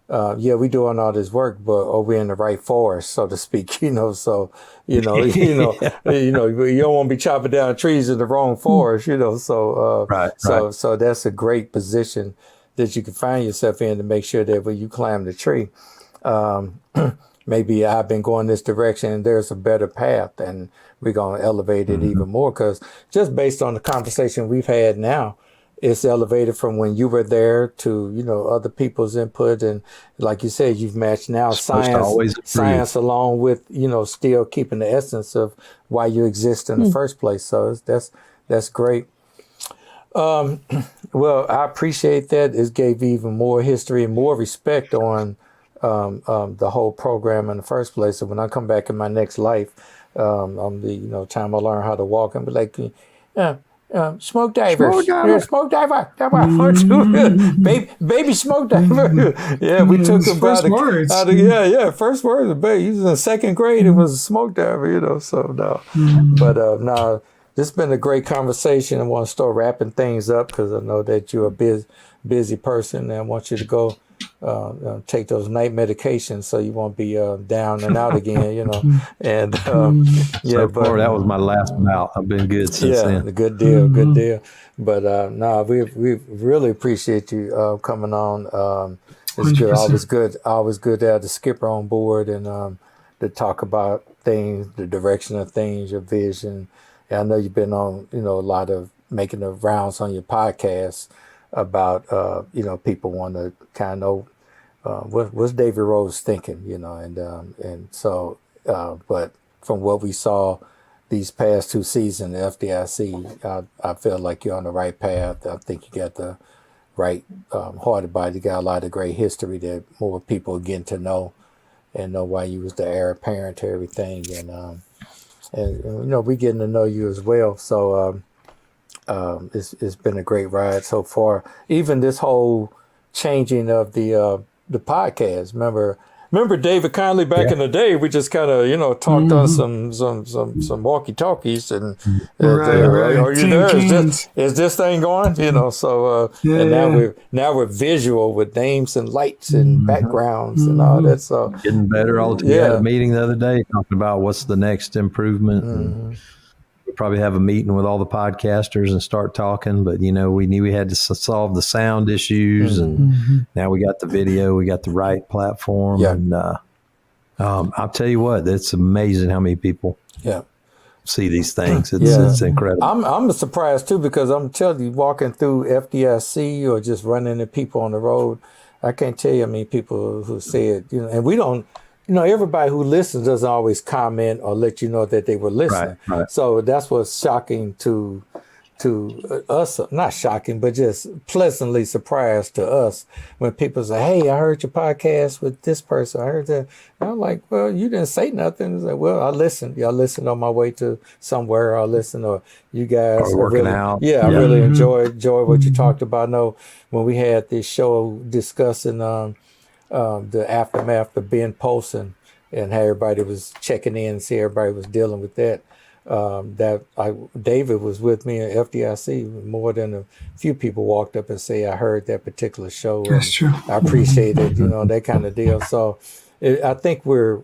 yeah, we're doing all this work, but are we in the right forest, so to speak? You know, so you don't want to be chopping down trees in the wrong forest. You know, so so that's a great position that you can find yourself in to make sure that when you climb the tree, maybe I've been going this direction and there's a better path, and we're going to elevate it even more, because just based on the conversation we've had now, it's elevated from when you were there to, you know, other people's input. And like you said, you've matched now science along with, you know, still keeping the essence of why you exist in the first place. So that's great. Well, I appreciate that. It gave even more history and more respect on the whole program in the first place. So when I come back in my next life, time I learn how to walk, and be like, smoke divers. Smoke diver. Baby smoke diver. Yeah, we took him first words. First words. Baby, he was in second grade. It was a smoke diver, you know. So no, but no, this has been a great conversation. I want to start wrapping things up because I know that you're a busy person, and I want you to go take those night medications so you won't be down and out again, you know. And that was my last bout. I've been good since then. Good deal. But we really appreciate you coming on. It's good. 100%. Always good to have the skipper on board and to talk about things, the direction of things, your vision. And I know you've been on, a lot of making the rounds on your podcast about, people want to kind of know what's David Rhodes thinking, and so, but from what we saw these past 2 seasons, FDIC, I feel like you're on the right path. I think you got the right heart about it. You got a lot of great history that more people are getting to know and know why you was the heir apparent to everything. And we getting to know you as well. So it's been a great ride so far. Even this whole changing of the podcast. Remember David Conley back in the day? We just kind of talked on some walkie talkies and Right. are you Tin there? cans. Is this thing going? So and now we're visual with names and lights and backgrounds and all that. So Getting better all the time. We had a meeting the other day talking about what's the next improvement. And we'll probably have a meeting with all the podcasters and start talking. But, we knew we had to solve the sound issues. And now we got the video. We got the right platform. Yeah. And I'll tell you what, it's amazing how many people see these things. It's incredible. I'm surprised, too, because I'm telling you, walking through FDIC or just running into people on the road, I can't tell you how many people who said, and we don't, everybody who listens doesn't always comment or let you know that they were listening. Right. So that's what's shocking to us, not shocking, but just pleasantly surprised to us when people say, hey, I heard your podcast with this person. I heard that. And I'm like, well, you didn't say nothing. It's like, well, I listened. I listened on my way to somewhere. I listened, or you guys Or working really, out. Yeah, I really enjoy what you talked about. I know when we had this show discussing the aftermath of Ben Polson and how everybody was checking in and see everybody was dealing with that. David was with me at FDIC. More than a few people walked up and say, I heard that particular show. That's true. I appreciate it, that kind of deal. So I think we're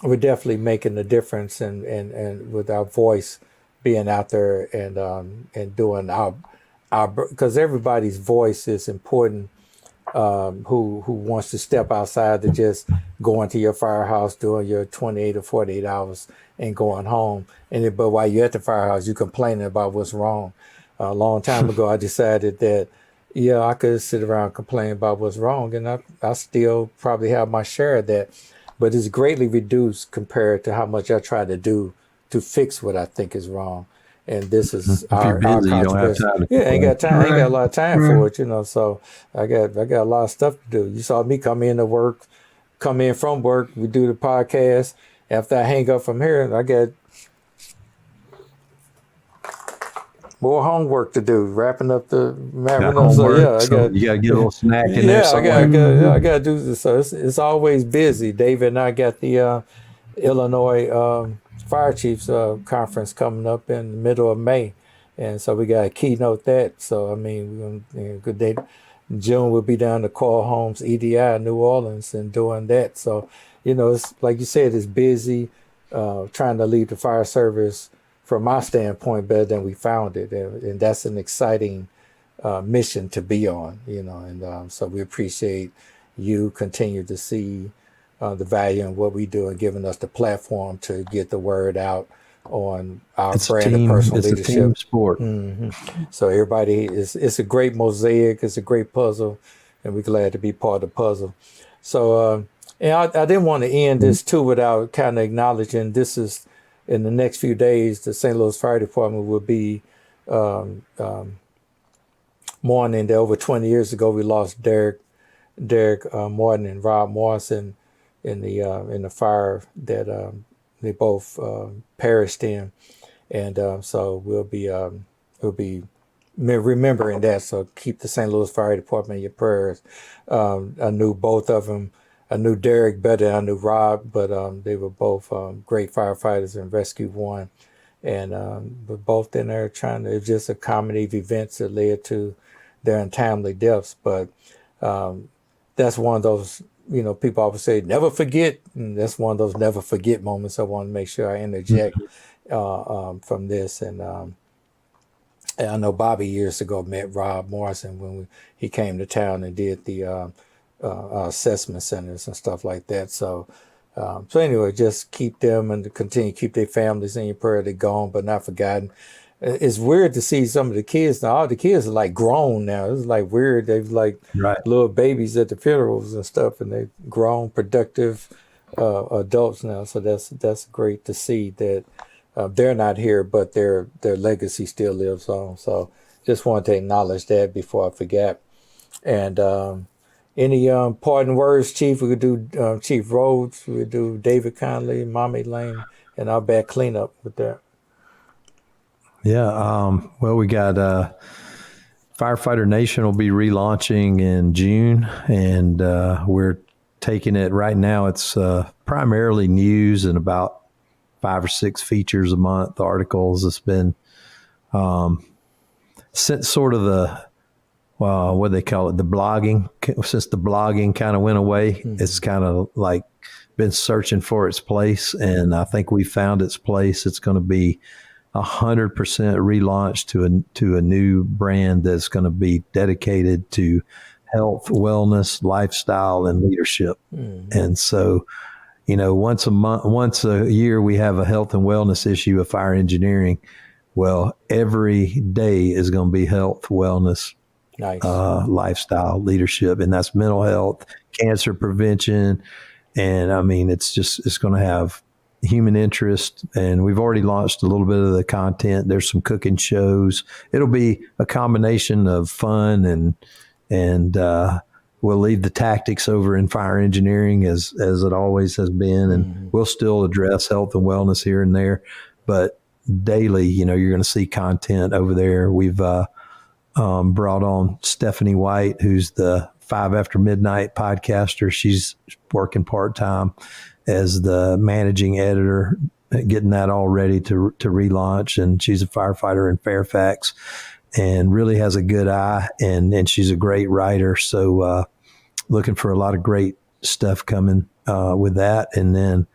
definitely making a difference and with our voice being out there and doing our because everybody's voice is important. Who wants to step outside to just go into your firehouse, doing your 28 or 48 hours and going home. But while you're at the firehouse, you're complaining about what's wrong. A long time ago, I decided that, I could sit around complaining about what's wrong, and I still probably have my share of that. But it's greatly reduced compared to how much I try to do to fix what I think is wrong. And this is our busy, you don't have time to ain't got time. Right. Ain't got a lot of time for it, So I got a lot of stuff to do. You saw me come in from work. We do the podcast. After I hang up from here, I got more homework to do. Wrapping up the So you got to get a little snack in there. I got to do this. So it's always busy. David and I got the Illinois Fire Chiefs conference coming up in the middle of May, and so we got to keynote that. So I mean, we're gonna, good day. June we'll be down to Carl Holmes EDI in New Orleans and doing that. So it's like you said, it's busy. Trying to lead the fire service from my standpoint better than we found it, and that's an exciting mission to be on. And so we appreciate you continue to see the value in what we do and giving us the platform to get the word out on our brand of personal leadership. It's a team sport. So everybody it's a great mosaic. It's a great puzzle, and we're glad to be part of the puzzle. So, and I didn't want to end this too without kind of acknowledging this is in the next few days, the St. Louis Fire Department will be mourning that over 20 years ago we lost Derek Martin and Rob Morrison in the fire that they both perished in, and so we'll be remembering that. So keep the St. Louis Fire Department in your prayers. I knew both of them. I knew Derek better than I knew Rob, but they were both great firefighters and rescued one, and but both in there trying to. It's just a comedy of events that led to their untimely deaths, but that's one of those. People always say, never forget. And that's one of those never forget moments. I want to make sure I interject from this. And I know Bobby years ago met Rob Morrison when he came to town and did the assessment centers and stuff like that. So anyway, just keep them and continue to keep their families in your prayer. They're gone but not forgotten. It's weird to see some of the kids now. All the kids are like grown now. It's like weird. They've like little babies at the funerals and stuff, and they've grown, productive adults now. So that's great to see that they're not here, but their legacy still lives on. So just wanted to acknowledge that before I forget. And any parting words, Chief? We could do Chief Rhodes. We could do David Conley, Mommy Lane, and I'll back clean up with that. Yeah. Well, we got Firefighter Nation will be relaunching in June, and we're taking it right now. It's primarily news and about 5 or 6 features a month, articles. It's been since sort of the, what do they call it, the blogging. Since the blogging kind of went away, it's kind of like been searching for its place, and I think we found its place. It's going to be 100% relaunched to a new brand that's going to be dedicated to health, wellness, lifestyle, and leadership. And so, once a year, we have a health and wellness issue of fire engineering. Well, every day is going to be health, wellness, lifestyle, leadership, and that's mental health, cancer prevention. And I mean, it's going to have human interest, and we've already launched a little bit of the content. There's some cooking shows. It'll be a combination of fun and we'll leave the tactics over in fire engineering as it always has been, and we'll still address health and wellness here and there, but daily, you're going to see content over there. We've brought on Stephanie White, who's the 5 After Midnight podcaster. She's working part-time as the managing editor, getting that all ready to relaunch. And she's a firefighter in Fairfax and really has a good eye, and she's a great writer. So looking for a lot of great stuff coming with that. And then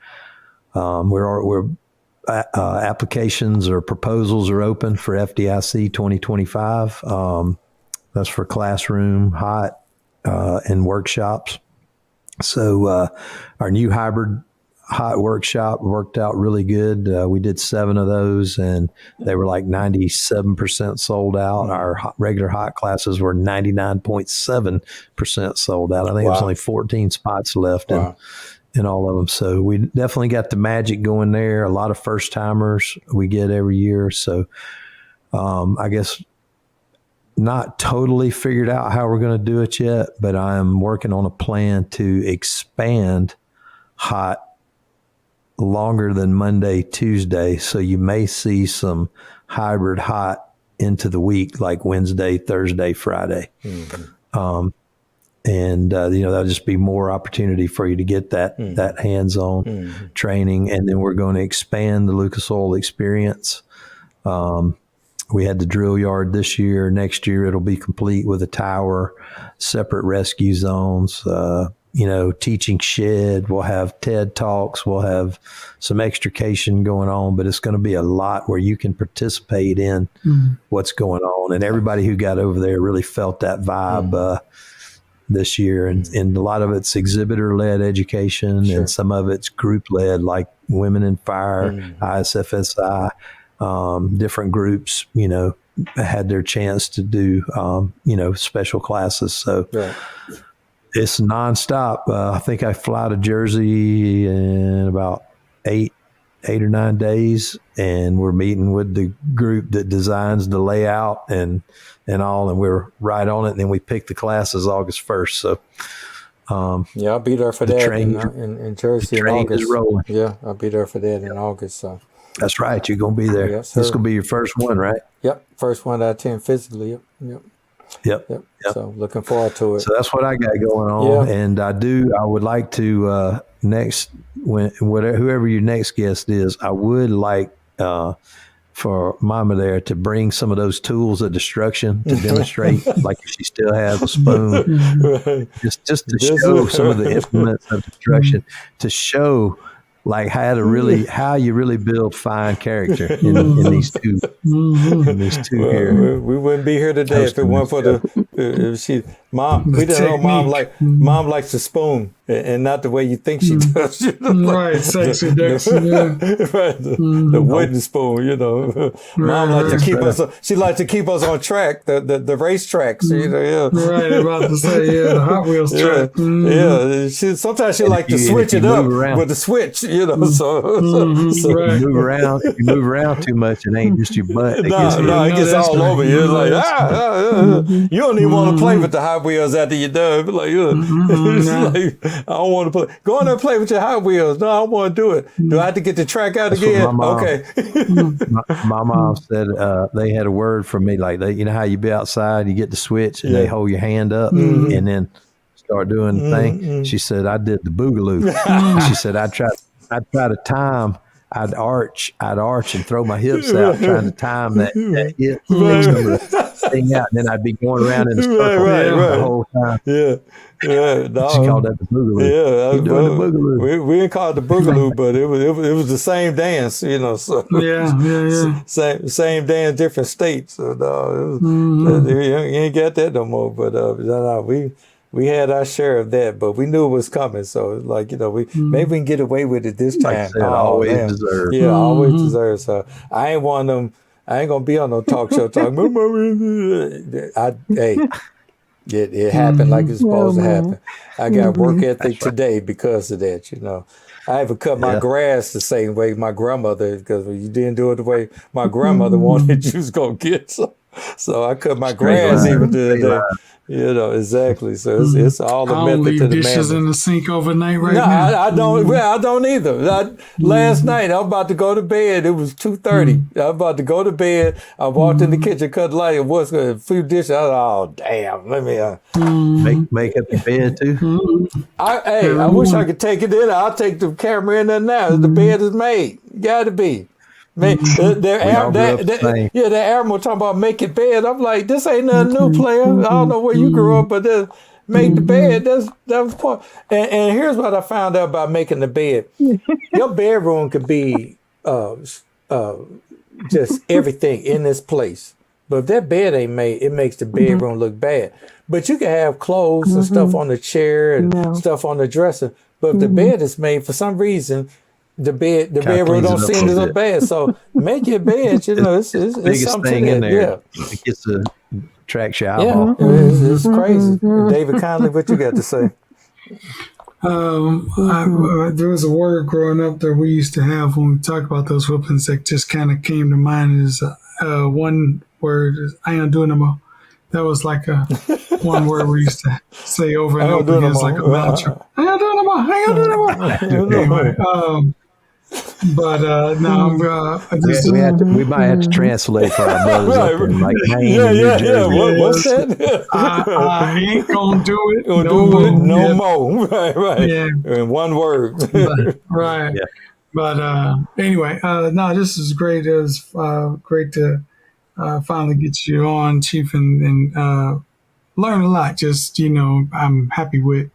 applications or proposals are open for FDIC 2025. That's for classroom, hot, and workshops. So our new hybrid hot workshop worked out really good. We did 7 of those, and they were like 97% sold out. Our regular hot classes were 99.7% sold out. I think there's only 14 spots left in all of them. So we definitely got the magic going there. A lot of first timers we get every year. So I guess not totally figured out how we're going to do it yet, but I'm working on a plan to expand hot longer than Monday, Tuesday. So you may see some hybrid hot into the week, like Wednesday, Thursday, Friday. And that'll just be more opportunity for you to get that hands-on training. And then we're going to expand the Lucas Oil experience. We had the drill yard this year. Next year, it'll be complete with a tower, separate rescue zones, teaching shed. We'll have TED Talks. We'll have some extrication going on, but it's going to be a lot where you can participate in what's going on. And everybody who got over there really felt that vibe this year. And a lot of it's exhibitor-led education, and some of it's group-led, like Women in Fire, ISFSI. Different groups, had their chance to do, special classes. So it's nonstop. I think I fly to Jersey in about 8 or 9 days, and we're meeting with the group that designs the layout and all, and we're right on it. And then we pick the classes August 1st. So, I'll be there for that in Jersey in August. Is rolling. Yeah, I'll be there for that in August. So. That's right. You're going to be there. Yes, this is going to be your first one, right? Yep. First one I attend physically. Yep. So looking forward to it. So that's what I got going on. And I would like to, whoever your next guest is, I would like for Mama there to bring some of those tools of destruction to demonstrate, like if she still has a spoon, just to show some of the implements of destruction, to show like how you really build fine character in these two here. We wouldn't be here today if it weren't for mom. We didn't know mom likes to spoon and not the way you think she does. Right, sexy Dixon. The wooden spoon. Mom likes to keep us. She likes to keep us on track. The race tracks. Right, about to say the Hot Wheels track. Sometimes she like to switch it up with the switch. So right. You move around too much, it ain't just your butt. It gets all over you. It's like you don't even want to play with the Hot Wheels after you're done. Like, I don't want to play. Go in there and play with your Hot Wheels. No, I don't want to do it. Do I have to get the track out again? Okay. My mom said they had a word for me, like how you be outside, you get the switch and they hold your hand up and then start doing the thing. She said I did the boogaloo. She said I'd try to time. I'd arch and throw my hips out, trying to time that hip thing out, and then I'd be going around in a circle the whole time. No, she called that the boogaloo. You're doing the boogaloo. We didn't call it the boogaloo, but it was the same dance, So same dance, different states. So you ain't got that no more. But we had our share of that, but we knew it was coming. So maybe we can get away with it this time. Like I said, always deserve. Yeah, always deserve. So I ain't one of them. I ain't gonna be on no talk show talking. It happened like it's supposed to happen. I got work ethic today because of that. I even cut my grass the same way my grandmother, because you didn't do it the way my grandmother wanted you was gonna get. So I cut my grass even today. Exactly. So it's all the method leave to the dishes madness. in the sink overnight now. I don't. Well, I don't either. Last night I was about to go to bed. It was 2:30. I was about to go to bed. I walked in the kitchen, cut the light. It was a few dishes. I was like, oh damn! Let me make up the bed too. I wish I could take it in. I'll take the camera in there now. The bed is made. Got to be. The admiral talking about making bed. I'm like, this ain't nothing new, player. I don't know where you grew up, but make the bed. That was part. And here's what I found out about making the bed. Your bedroom could be just everything in this place. But if that bed ain't made, it makes the bedroom look bad. But you can have clothes and stuff on the chair and stuff on the dresser. But if the bed is made, for some reason, the bedroom don't seem to look bad. So make your bed, it's biggest something thing in there. Yeah. It gets the tracks your Yeah, eyeball. it's crazy. David Conley, what you got to say? There was a word growing up that we used to have when we talk about those whoopings that just kind of came to mind. Is one word, I ain't doing no more. That was like one word we used to say over and over again. It's like a mantra. I ain't doing no more. I ain't doing no more. Anyway, but no, we might have to translate for our brothers up there, like What's that? I ain't gonna do it. No more. Right. Yeah. In one word. Right. Yeah. But anyway, no, this is great. It was great to finally get you on, Chief, and learn a lot. Just I'm happy with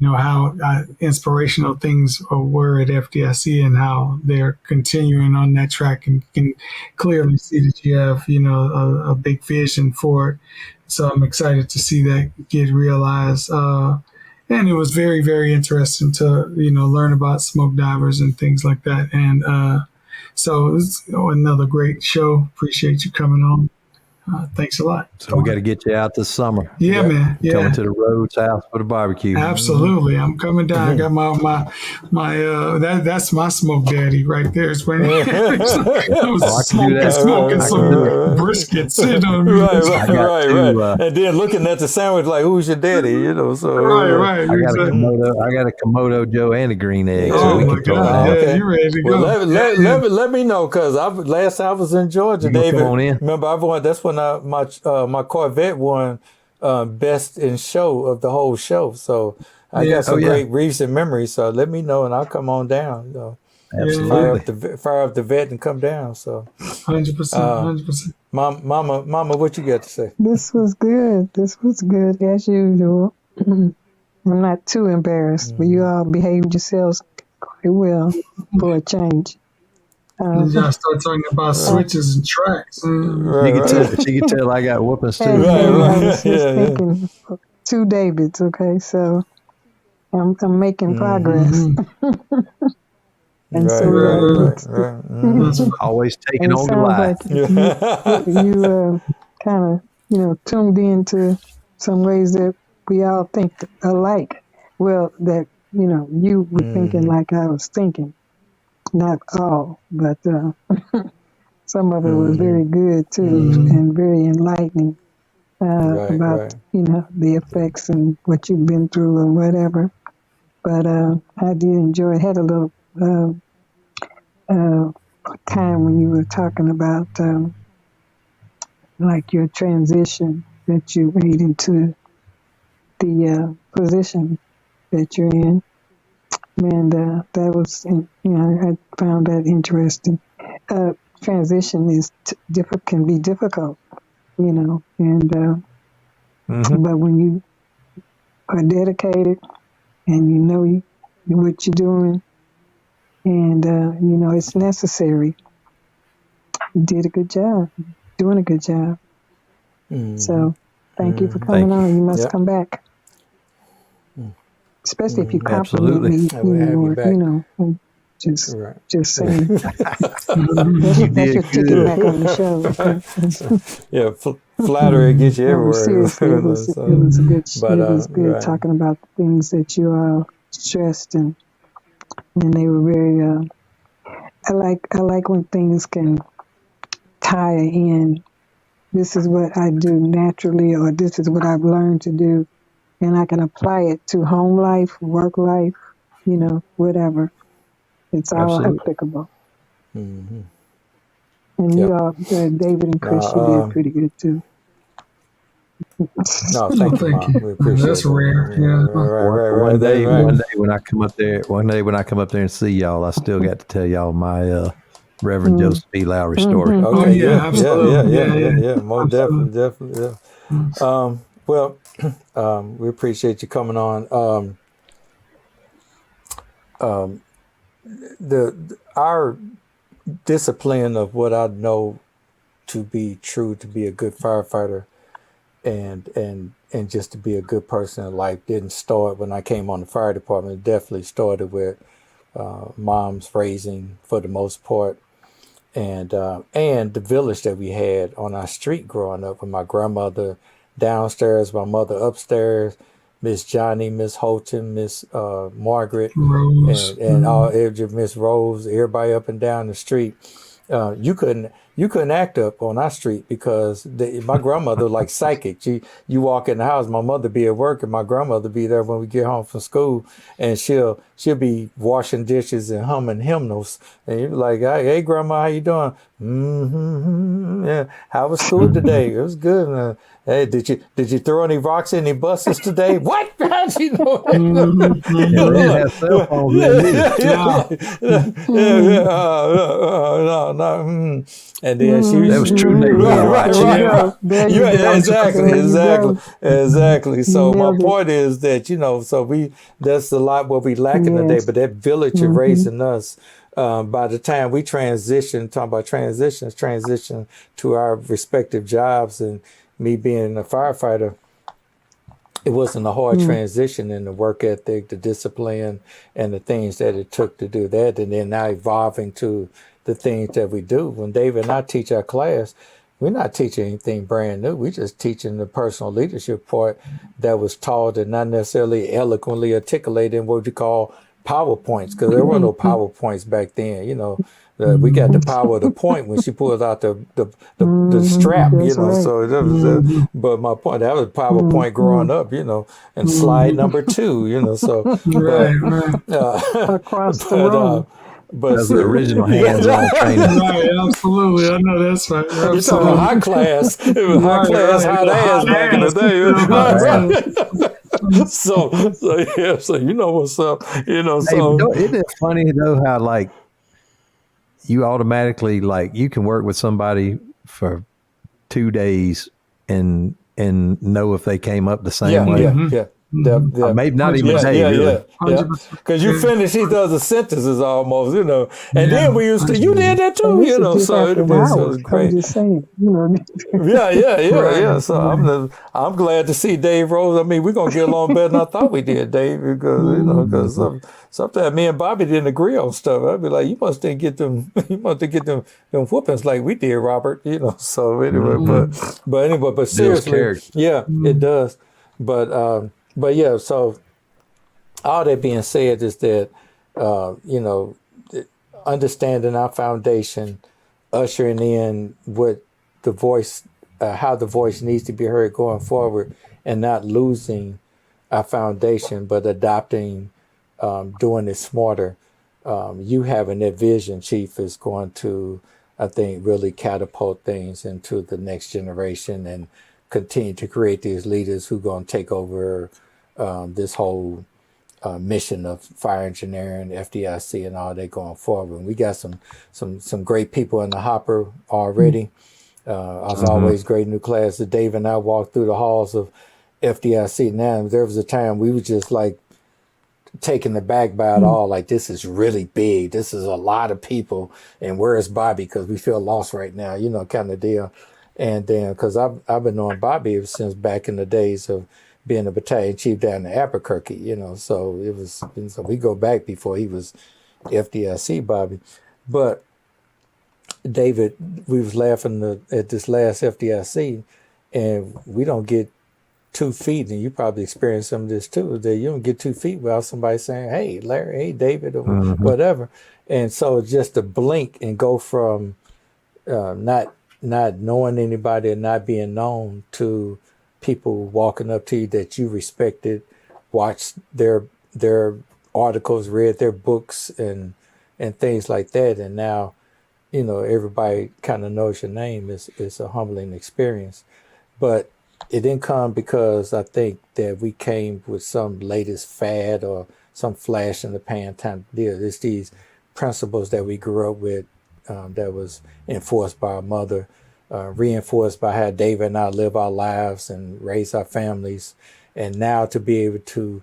how inspirational things were at FDIC and how they're continuing on that track, and can clearly see that you have, a big vision for it. So I'm excited to see that get realized. And it was very, very interesting to, learn about smoke divers and things like that. And so it's another great show. Appreciate you coming on. Thanks a lot. So we got to get you out this summer. Yeah, man. Yeah. Coming to the Rhodes house for the barbecue. Absolutely. I'm coming down. I got my that's my smoke daddy right there. It's when I was smoking some brisket sitting on me. Right. And then looking at the sandwich like, who's your daddy? So right. I got a Komodo Joe and a green egg. Oh my God. Yeah, you ready to go. Well, let me know, because last time I was in Georgia, David. Come on in. Remember, that's when my Corvette won best in show of the whole show. So I got some great recent memories. So let me know and I'll come on down. Absolutely. Fire up the vet and come down. So 100%. Mama, what you got to say? This was good as usual. I'm not too embarrassed, but you all behaved yourselves quite well for a change. You gotta start talking about switches and tracks. She could tell I got whoopings too. Hey, Right, I right. was just thinking, two Davids, okay? So I'm making progress. And Right, so right, it's, right. That's fine. Always taking and it on sounds Goliath. like you kind of, tuned into some ways that we all think alike. Well, that, you were thinking like I was thinking. Not all, but some of it was very good too and very enlightening Right, about, right. the effects and what you've been through or whatever. But I did enjoy it. Had a little time when you were talking about like your transition that you made into the position that you're in. And that was, I found that interesting. Transition is can be difficult, and but when you are dedicated and what you're doing, and it's necessary, you did a good job, doing a good job. So thank you for coming Thank you. on. You must Yep. come back, especially if you compliment Absolutely. me I will have you anymore. back. And just Right. just saying. You That's did your ticket good. back on the show. Okay? Yeah, flattery gets you No, everywhere. seriously, it was So, a good. but It was good right. talking about the things that you stressed, and they were very. I like when things can tie in. This is what I do naturally, or this is what I've learned to do, and I can apply it to home life, work life, whatever. It's all Absolutely. applicable. Mm-hmm. And Yep. you all, David and Chris, you did pretty good too. No, thank you, Thank Mom. you. We appreciate That's it. rare. Yeah. One day Right. when I come up there, and see y'all, I still got to tell y'all my Reverend Joseph B. Lowry story. Mhm. Okay. Oh, yeah, Yeah. absolutely. Yeah. Most Absolutely. definitely. Yeah. Well, we appreciate you coming on. Our discipline of what I know to be true to be a good firefighter and just to be a good person in life didn't start when I came on the fire department. It definitely started with mom's raising for the most part, and the village that we had on our street growing up, with my grandmother downstairs, my mother upstairs, Miss Johnny, Miss Holton, Miss Margaret, Rose. and all Miss Rose, everybody up and down the street. You couldn't act up on our street because my grandmother was like psychic. You walk in the house, my mother be at work, and my grandmother be there when we get home from school, and she'll be washing dishes and humming hymnals, and you're like, hey grandma, how you doing? Yeah, how was school today? It was good. Hey, did you throw any rocks in any buses today? What? How'd you know? Yeah, they didn't have cell phones then either. No. And then she That was true neighborhood watch. There you go. Exactly. So my Nailed it. point is that that's a lot what we lacking today. Yes. But that village of raising us. By the time we transition to our respective jobs, and me being a firefighter, it wasn't a hard transition in the work ethic, the discipline, and the things that it took to do that. And then now evolving to the things that we do. When David and I teach our class, we're not teaching anything brand new. We're just teaching the personal leadership part that was taught and not necessarily eloquently articulated in what we call PowerPoints, because there were no PowerPoints back then. We got the power of the point when she pulled out the strap, That's right. So that was but my point, that was PowerPoint growing up, and slide number 2, so Right. Across the room. but That's the original hands-on training. Right, absolutely. I know that's right. you're talking about high class, hot ass back in the day. So you know what's up, Hey, so isn't it funny though how like you automatically you can work with somebody for 2 days and know if they came up the same way. Maybe not even Yeah, Dave, yeah, really. yeah, yeah. 100%. Because you Yeah. finish each other's sentences almost, you know. And Yeah. then we used to, you did that And too, this you is know. just So after anyway, so it was hours. I'm great. just saying, Yeah, yeah, yeah, Right. yeah. So I'm glad to see Dave Rhodes. I mean, we're gonna get along better than I thought we did, Dave, because because sometimes me and Bobby didn't agree on stuff. I'd be like, you must didn't get them, you must didn't get them whoopings like we did, Robert. You know. So anyway, but Builds seriously, character. yeah, it does. But yeah. So all that being said is that you know, understanding our foundation, ushering in what the voice, how the voice needs to be heard going forward, and not losing our foundation, but adopting, doing it smarter. You having that vision, Chief, is going to, I think, really catapult things into the next generation and continue to create these leaders who are going to take over this whole mission of fire engineering, FDIC, and all that going forward. And we got some great people in the hopper already. I was always great in new class. That Dave and I walked through the halls of FDIC. Now there was a time we were just like taken aback by it all. Like, this is really big. This is a lot of people. And where is Bobby? Because we feel lost right now, you know, kind of deal. And then, because I've been knowing Bobby ever since back in the days of being a battalion chief down in Albuquerque, you know, so it was, so we go back before he was FDIC Bobby. But David, we was laughing at this last FDIC, and we don't get 2 feet, and you probably experienced some of this too, that you don't get 2 feet without somebody saying, hey, Larry, hey, David, or whatever. And so just to blink and go from not knowing anybody and not being known to people walking up to you that you respected, watched their articles, read their books and things like that, and now, you know, everybody kind of knows your name. Is a humbling experience. But it didn't come because I think that we came with some latest fad or some flash in the pan time deal. It's these principles that we grew up with, that was enforced by our mother, reinforced by how David and I live our lives and raise our families. And now to be able to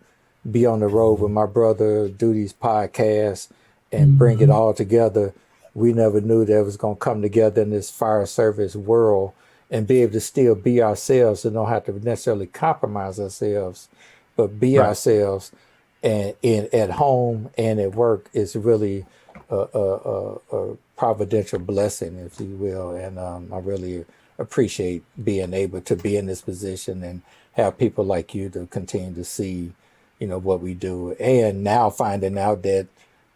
be on the road with my brother, do these podcasts and bring it all together. We never knew that it was going to come together in this fire service world and be able to still be ourselves and don't have to necessarily compromise ourselves, but be ourselves. And at home and at work is really a providential blessing, if you will. And I really appreciate being able to be in this position and have people like you to continue to see, you know, what we do. And now finding out that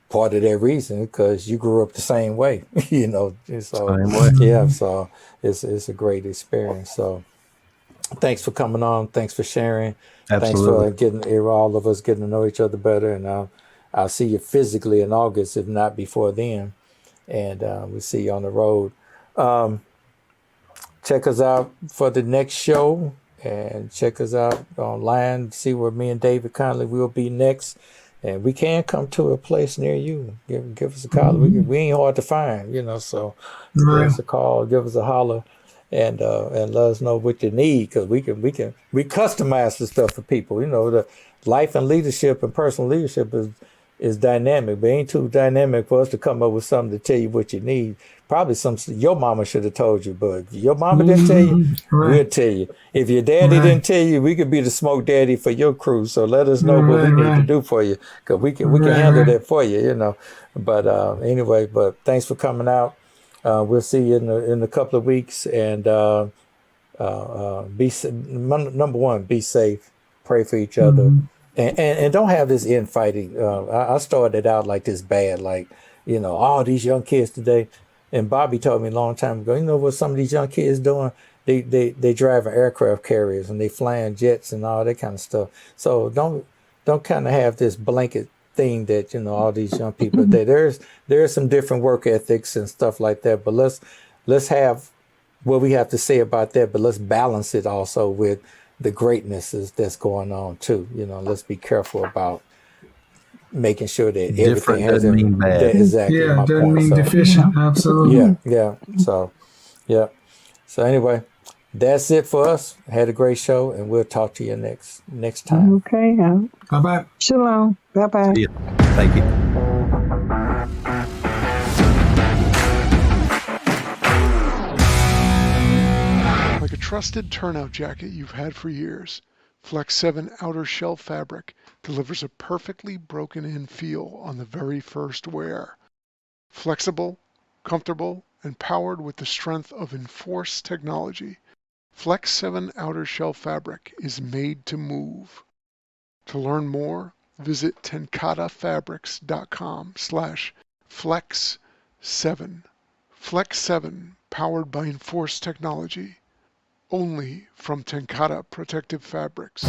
part of that reason, because you grew up the same way, you know. So, Same way. yeah, so it's a great experience. So thanks for coming on. Thanks for sharing. Absolutely. Thanks for getting all of us getting to know each other better. And I'll see you physically in August, if not before then. And we'll see you on the road. Check us out for the next show, and check us out online. See where me and David Conley will be next. And we can come to a place near you. Give us a call. We ain't hard to find, you know. So give us a call, give us a holler, and let us know what you need, because we customize the stuff for people. You know, the life and leadership and personal leadership is dynamic, but ain't too dynamic for us to come up with something to tell you what you need. Probably your mama should have told you, but if your mama didn't tell you, we'll tell you. If your daddy didn't tell you, we could be the smoke daddy for your crew. So let us know what we need to do for you, because we can handle that for you, you know. But anyway, but thanks for coming out. We'll see you in a couple of weeks, and number one, be safe, pray for each other, and don't have this infighting. I started out like this bad, like, you know, all these young kids today. And Bobby told me a long time ago, you know what some of these young kids doing? They driving aircraft carriers and they flying jets and all that kind of stuff. So don't kind of have this blanket thing that, you know, all these young people, there's some different work ethics and stuff like that. But let's have what we have to say about that, but let's balance it also with the greatness that's going on too. You know, let's be careful about making sure that Different everything has doesn't mean bad. exactly Yeah, my doesn't point. mean So, deficient. Absolutely. yeah. So, yeah. So anyway, That's it for us. Had a great show, and we'll talk to you next time. Okay. Bye bye. Shalom. Bye bye. See ya. Thank you. Like a trusted turnout jacket you've had for years, Flex 7 outer shell fabric delivers a perfectly broken-in feel on the very first wear. Flexible, comfortable, and powered with the strength of Enforce technology, Flex 7 outer shell fabric is made to move. To learn more, visit tenkatafabrics.com/flex7. Flex 7, powered by Enforce technology, only from Tenkata Protective Fabrics.